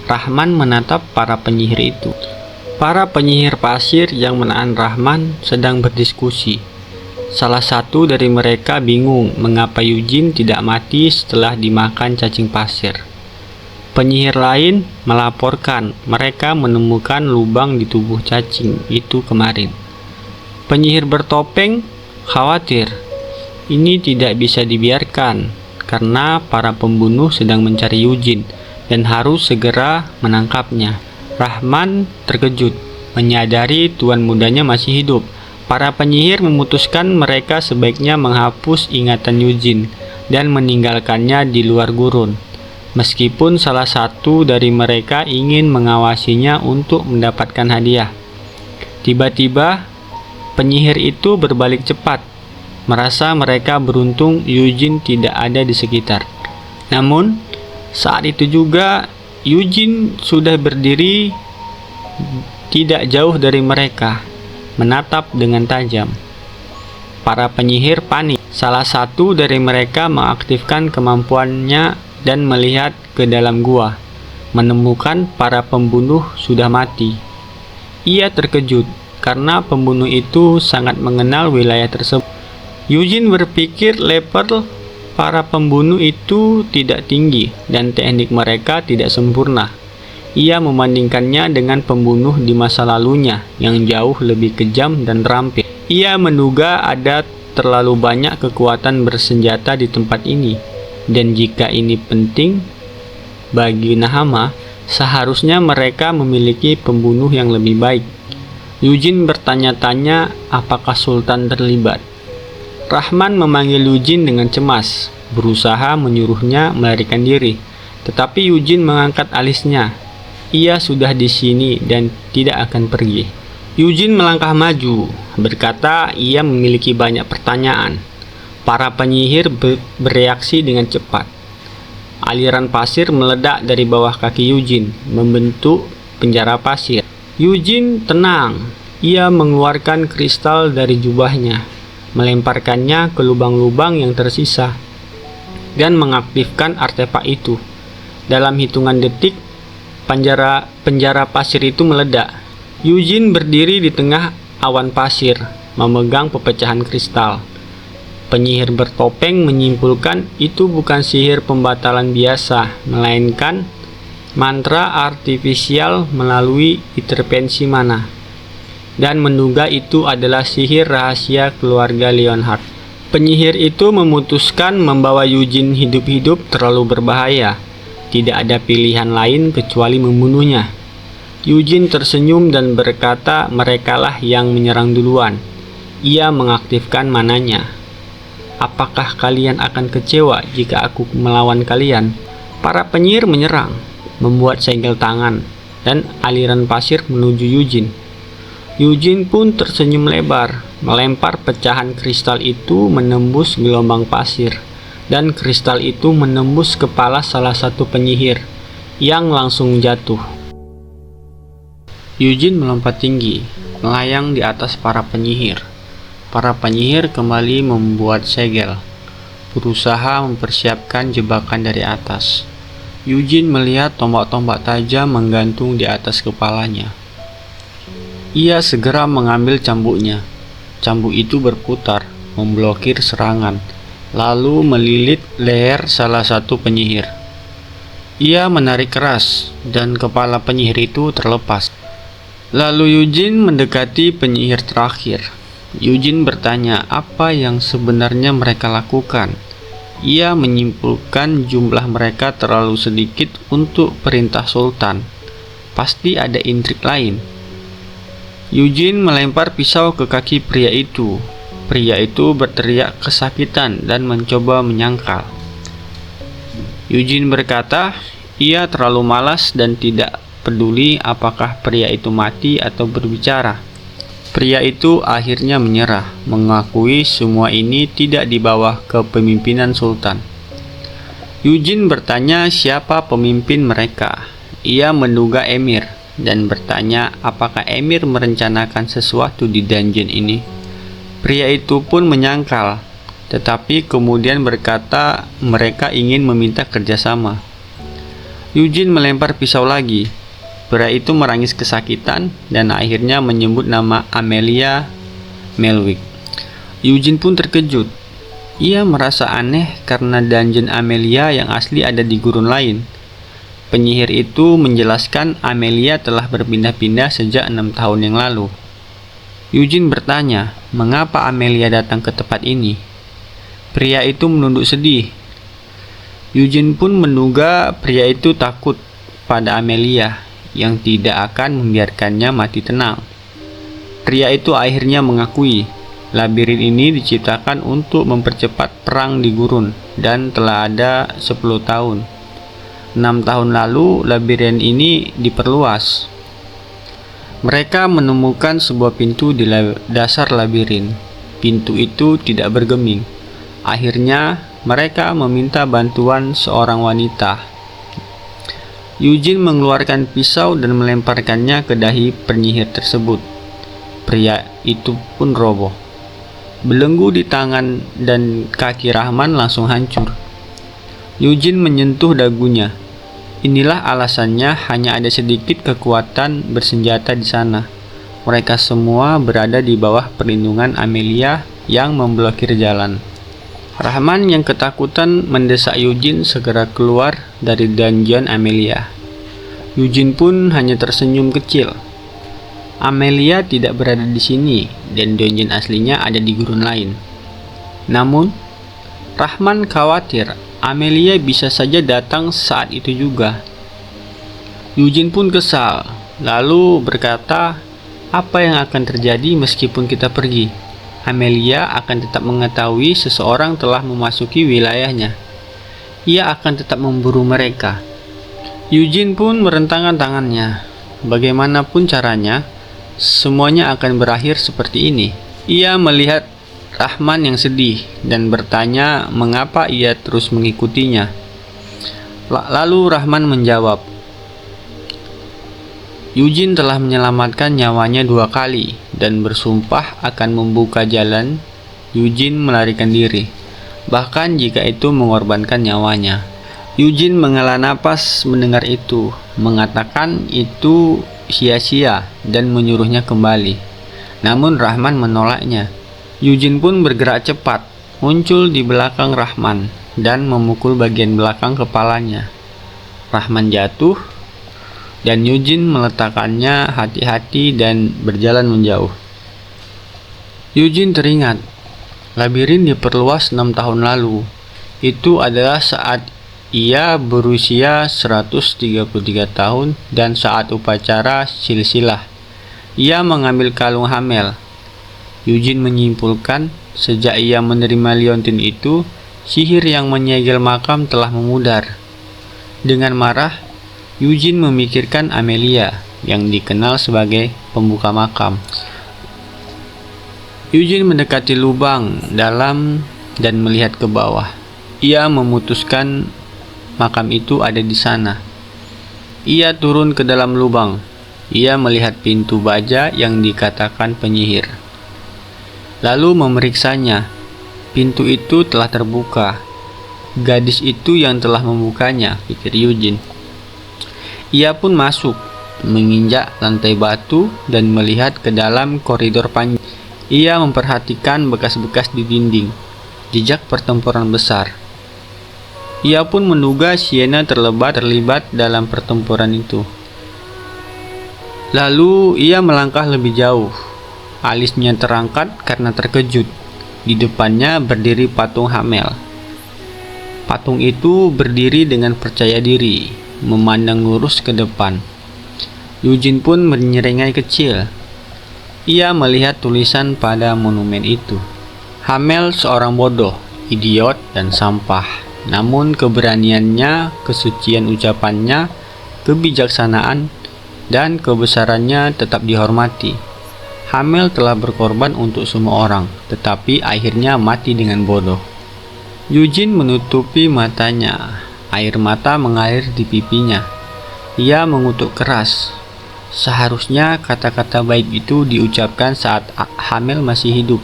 Rahman menatap para penyihir itu. Para penyihir pasir yang menahan Rahman sedang berdiskusi. Salah satu dari mereka bingung mengapa Eugene tidak mati setelah dimakan cacing pasir. Penyihir lain melaporkan mereka menemukan lubang di tubuh cacing itu kemarin. Penyihir bertopeng khawatir ini tidak bisa dibiarkan karena para pembunuh sedang mencari Eugene dan harus segera menangkapnya. Rahman terkejut menyadari tuan mudanya masih hidup. Para penyihir memutuskan mereka sebaiknya menghapus ingatan Eugene dan meninggalkannya di luar gurun. Meskipun salah satu dari mereka ingin mengawasinya untuk mendapatkan hadiah. Tiba-tiba, penyihir itu berbalik cepat, merasa mereka beruntung Eugene tidak ada di sekitar. Namun, saat itu juga Eugene sudah berdiri tidak jauh dari mereka, menatap dengan tajam. Para penyihir panik. Salah satu dari mereka mengaktifkan kemampuannya dan melihat ke dalam gua, menemukan para pembunuh sudah mati. Ia terkejut karena pembunuh itu sangat mengenal wilayah tersebut. Eugene berpikir level para pembunuh itu tidak tinggi dan teknik mereka tidak sempurna. Ia membandingkannya dengan pembunuh di masa lalunya yang jauh lebih kejam dan terampil. Ia menduga ada terlalu banyak kekuatan bersenjata di tempat ini, dan jika ini penting bagi Nahama, seharusnya mereka memiliki pembunuh yang lebih baik. Eugene bertanya-tanya apakah Sultan terlibat. Rahman memanggil Eugene dengan cemas, berusaha menyuruhnya melarikan diri, tetapi Eugene mengangkat alisnya. Ia sudah di sini dan tidak akan pergi. Eugene melangkah maju, berkata ia memiliki banyak pertanyaan. Para penyihir bereaksi dengan cepat. Aliran pasir meledak dari bawah kaki Eugene, membentuk penjara pasir. Eugene tenang. Ia mengeluarkan kristal dari jubahnya, melemparkannya ke lubang-lubang yang tersisa, dan mengaktifkan artefak itu. Dalam hitungan detik, penjara pasir itu meledak. Eugene berdiri di tengah awan pasir, memegang pecahan kristal. Penyihir bertopeng menyimpulkan itu bukan sihir pembatalan biasa, melainkan mantra artifisial melalui intervensi mana, dan menduga itu adalah sihir rahasia keluarga Leonhardt. Penyihir itu memutuskan membawa Eugene hidup-hidup terlalu berbahaya. Tidak ada pilihan lain kecuali membunuhnya. Eugene tersenyum dan berkata merekalah yang menyerang duluan. Ia mengaktifkan mananya. Apakah kalian akan kecewa jika aku melawan kalian? Para penyihir menyerang, membuat segel tangan, dan aliran pasir menuju Eugene. Eugene pun tersenyum lebar, melempar pecahan kristal itu menembus gelombang pasir, dan kristal itu menembus kepala salah satu penyihir, yang langsung jatuh. Eugene melompat tinggi, melayang di atas para penyihir. Para penyihir kembali membuat segel, berusaha mempersiapkan jebakan dari atas. Eugene melihat tombak-tombak tajam menggantung di atas kepalanya. Ia segera mengambil cambuknya. Cambuk itu berputar, memblokir serangan, lalu melilit leher salah satu penyihir. Ia menarik keras, dan kepala penyihir itu terlepas. Lalu Eugene mendekati penyihir terakhir. Eugene bertanya apa yang sebenarnya mereka lakukan. Ia menyimpulkan jumlah mereka terlalu sedikit untuk perintah sultan. Pasti ada intrik lain. Eugene melempar pisau ke kaki pria itu. Pria itu berteriak kesakitan dan mencoba menyangkal. Eugene berkata, ia terlalu malas dan tidak peduli apakah pria itu mati atau berbicara. Pria itu akhirnya menyerah, mengakui semua ini tidak di bawah kepemimpinan sultan. Eugene bertanya siapa pemimpin mereka. Ia menduga emir dan bertanya apakah emir merencanakan sesuatu di dungeon ini. Pria itu pun menyangkal, tetapi kemudian berkata mereka ingin meminta kerjasama. Eugene melempar pisau lagi. Pria itu merangis kesakitan dan akhirnya menyebut nama Amelia Melwick. Eugene pun terkejut. Ia merasa aneh karena dungeon Amelia yang asli ada di gurun lain. Penyihir itu menjelaskan Amelia telah berpindah-pindah sejak 6 tahun yang lalu. Eugene bertanya, mengapa Amelia datang ke tempat ini? Pria itu menunduk sedih. Eugene pun menduga pria itu takut pada Amelia yang tidak akan membiarkannya mati tenang. Pria itu akhirnya mengakui labirin ini diciptakan untuk mempercepat perang di gurun dan telah ada 10 tahun. 6 tahun lalu labirin ini diperluas. Mereka menemukan sebuah pintu di dasar labirin. Pintu itu tidak bergeming. Akhirnya mereka meminta bantuan seorang wanita. Eugene mengeluarkan pisau dan melemparkannya ke dahi penyihir tersebut. Pria itu pun roboh. Belenggu di tangan dan kaki Rahman langsung hancur. Eugene menyentuh dagunya. Inilah alasannya hanya ada sedikit kekuatan bersenjata di sana. Mereka semua berada di bawah perlindungan Amelia yang memblokir jalan. Rahman yang ketakutan mendesak Eugene segera keluar dari dungeon Amelia. Eugene pun hanya tersenyum kecil. Amelia tidak berada di sini dan dungeon aslinya ada di gurun lain. Namun, Rahman khawatir Amelia bisa saja datang saat itu juga. Eugene pun kesal, lalu berkata, apa yang akan terjadi meskipun kita pergi? Amelia akan tetap mengetahui seseorang telah memasuki wilayahnya. Ia akan tetap memburu mereka. Eugene pun merentangkan tangannya. Bagaimanapun caranya, semuanya akan berakhir seperti ini. Ia melihat Rahman yang sedih dan bertanya mengapa ia terus mengikutinya. Lalu Rahman menjawab, Eugene telah menyelamatkan nyawanya 2 kali dan bersumpah akan membuka jalan Eugene melarikan diri, bahkan jika itu mengorbankan nyawanya. Eugene menghela napas mendengar itu, mengatakan itu sia-sia dan menyuruhnya kembali. Namun Rahman menolaknya. Eugene pun bergerak cepat, muncul di belakang Rahman dan memukul bagian belakang kepalanya. Rahman jatuh dan Eugene meletakkannya hati-hati dan berjalan menjauh. Eugene teringat, labirin diperluas 6 tahun lalu. Itu adalah saat ia berusia 133 tahun dan saat upacara silsilah. Ia mengambil kalung Hamel. Eugene menyimpulkan, sejak ia menerima liontin itu, sihir yang menyegel makam telah memudar. Dengan marah, Eugene memikirkan Amelia yang dikenal sebagai pembuka makam. Eugene mendekati lubang dalam dan melihat ke bawah. Ia memutuskan makam itu ada di sana. Ia turun ke dalam lubang. Ia melihat pintu baja yang dikatakan penyihir. Lalu memeriksanya. Pintu itu telah terbuka. Gadis itu yang telah membukanya, pikir Eugene. Ia pun masuk, menginjak lantai batu dan melihat ke dalam koridor panjang. Ia memperhatikan bekas-bekas di dinding, jejak pertempuran besar. Ia pun menduga Sienna terlibat dalam pertempuran itu. Lalu ia melangkah lebih jauh. Alisnya terangkat karena terkejut. Di depannya berdiri patung Hamel. Patung itu berdiri dengan percaya diri, memandang lurus ke depan. Eugene pun menyeringai kecil. Ia melihat tulisan pada monumen itu. Hamel seorang bodoh, idiot, dan sampah. Namun keberaniannya, kesucian ucapannya, kebijaksanaan, dan kebesarannya tetap dihormati. Hamel telah berkorban untuk semua orang, tetapi akhirnya mati dengan bodoh. Eugene menutupi matanya. Air mata mengalir di pipinya. Ia mengutuk keras. Seharusnya kata-kata baik itu diucapkan saat Hamel masih hidup,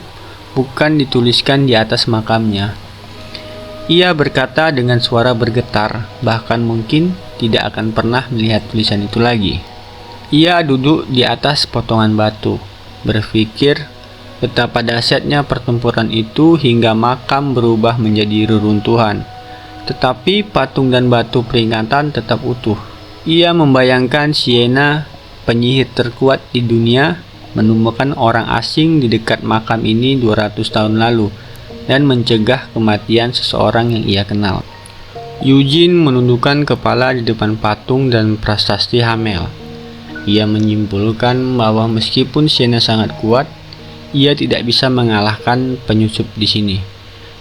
bukan dituliskan di atas makamnya. Ia berkata dengan suara bergetar, bahkan mungkin tidak akan pernah melihat tulisan itu lagi. Ia duduk di atas potongan batu, berpikir betapa dahsyatnya pertempuran itu hingga makam berubah menjadi reruntuhan. Tetapi patung dan batu peringatan tetap utuh. Ia membayangkan Sienna, penyihir terkuat di dunia, menemukan orang asing di dekat makam ini 200 tahun lalu dan mencegah kematian seseorang yang ia kenal. Eugene menundukkan kepala di depan patung dan prasasti Hamel. Ia menyimpulkan bahwa meskipun Sienna sangat kuat, ia tidak bisa mengalahkan penyusup di sini.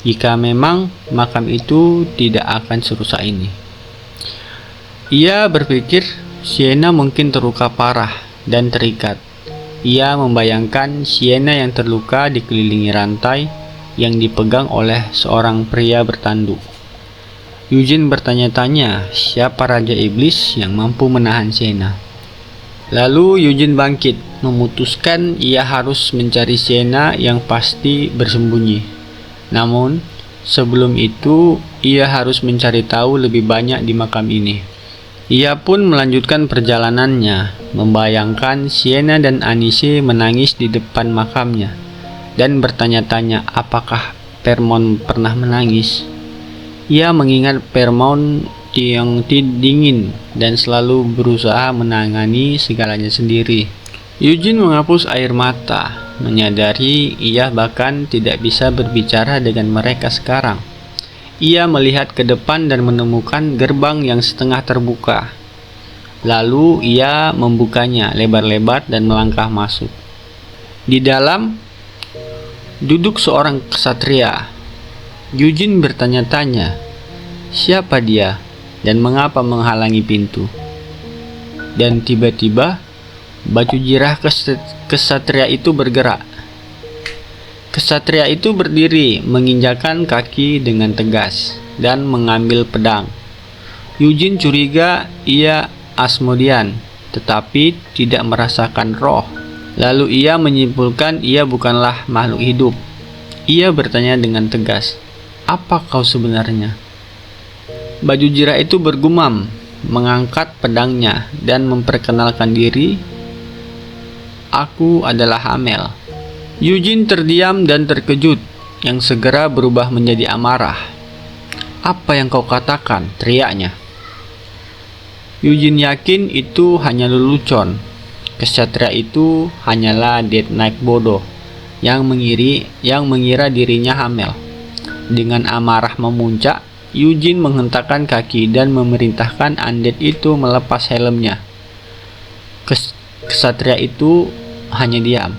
Jika memang makam itu tidak akan serusak ini. Ia berpikir Sienna mungkin terluka parah dan terikat. Ia membayangkan Sienna yang terluka dikelilingi rantai yang dipegang oleh seorang pria bertanduk. Eugene bertanya-tanya siapa Raja Iblis yang mampu menahan Sienna. Lalu Eugene bangkit, memutuskan ia harus mencari Sienna yang pasti bersembunyi. Namun, sebelum itu ia harus mencari tahu lebih banyak di makam ini. Ia pun melanjutkan perjalanannya, membayangkan Sienna dan Anise menangis di depan makamnya, dan bertanya-tanya apakah Vermont pernah menangis. Ia mengingat Vermont yang dingin dan selalu berusaha menangani segalanya sendiri. Eugene menghapus air mata, menyadari ia bahkan tidak bisa berbicara dengan mereka sekarang. Ia melihat ke depan dan menemukan gerbang yang setengah terbuka. Lalu ia membukanya lebar-lebar dan melangkah masuk. Di dalam duduk seorang ksatria. Eugene bertanya-tanya, siapa dia dan mengapa menghalangi pintu? Dan tiba-tiba baju jirah ksatria itu bergerak. Ksatria itu berdiri, menginjakkan kaki dengan tegas, dan mengambil pedang. Eugene curiga ia Asmodean, tetapi tidak merasakan roh. Lalu ia menyimpulkan ia bukanlah makhluk hidup. Ia bertanya dengan tegas, apa kau sebenarnya? Baju jirah itu bergumam, mengangkat pedangnya, dan memperkenalkan diri, aku adalah Hamel. Eugene terdiam dan terkejut, yang segera berubah menjadi amarah. Apa yang kau katakan? Teriaknya. Eugene yakin itu hanya lelucon. Ksatria itu hanyalah Death Knight bodoh yang mengira dirinya Hamel. Dengan amarah memuncak, Eugene menghentakkan kaki dan memerintahkan undead itu melepas helmnya. Ksatria itu hanya diam.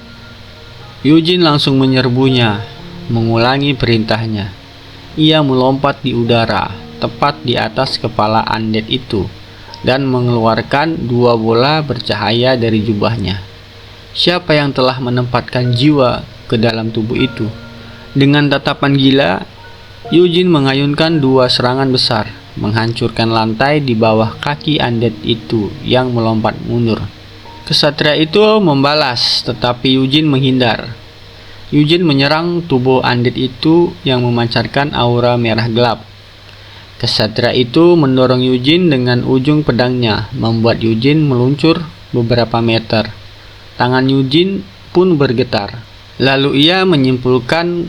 Eugene langsung menyerbunya, mengulangi perintahnya. Ia melompat di udara, tepat di atas kepala undead itu, dan mengeluarkan 2 bola bercahaya dari jubahnya. Siapa yang telah menempatkan jiwa ke dalam tubuh itu? Dengan tatapan gila, Eugene mengayunkan 2 serangan besar, menghancurkan lantai di bawah kaki undead itu yang melompat mundur. Ksatria itu membalas, tetapi Eugene menghindar. Eugene menyerang tubuh undead itu yang memancarkan aura merah gelap. Ksatria itu mendorong Eugene dengan ujung pedangnya, membuat Eugene meluncur beberapa meter. Tangan Eugene pun bergetar. Lalu ia menyimpulkan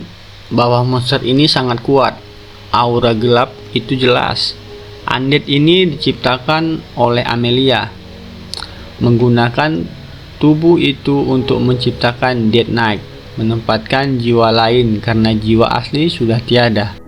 bahwa monster ini sangat kuat. Aura gelap itu jelas. Undead ini diciptakan oleh Amelia, menggunakan tubuh itu untuk menciptakan Death Knight, menempatkan jiwa lain karena jiwa asli sudah tiada.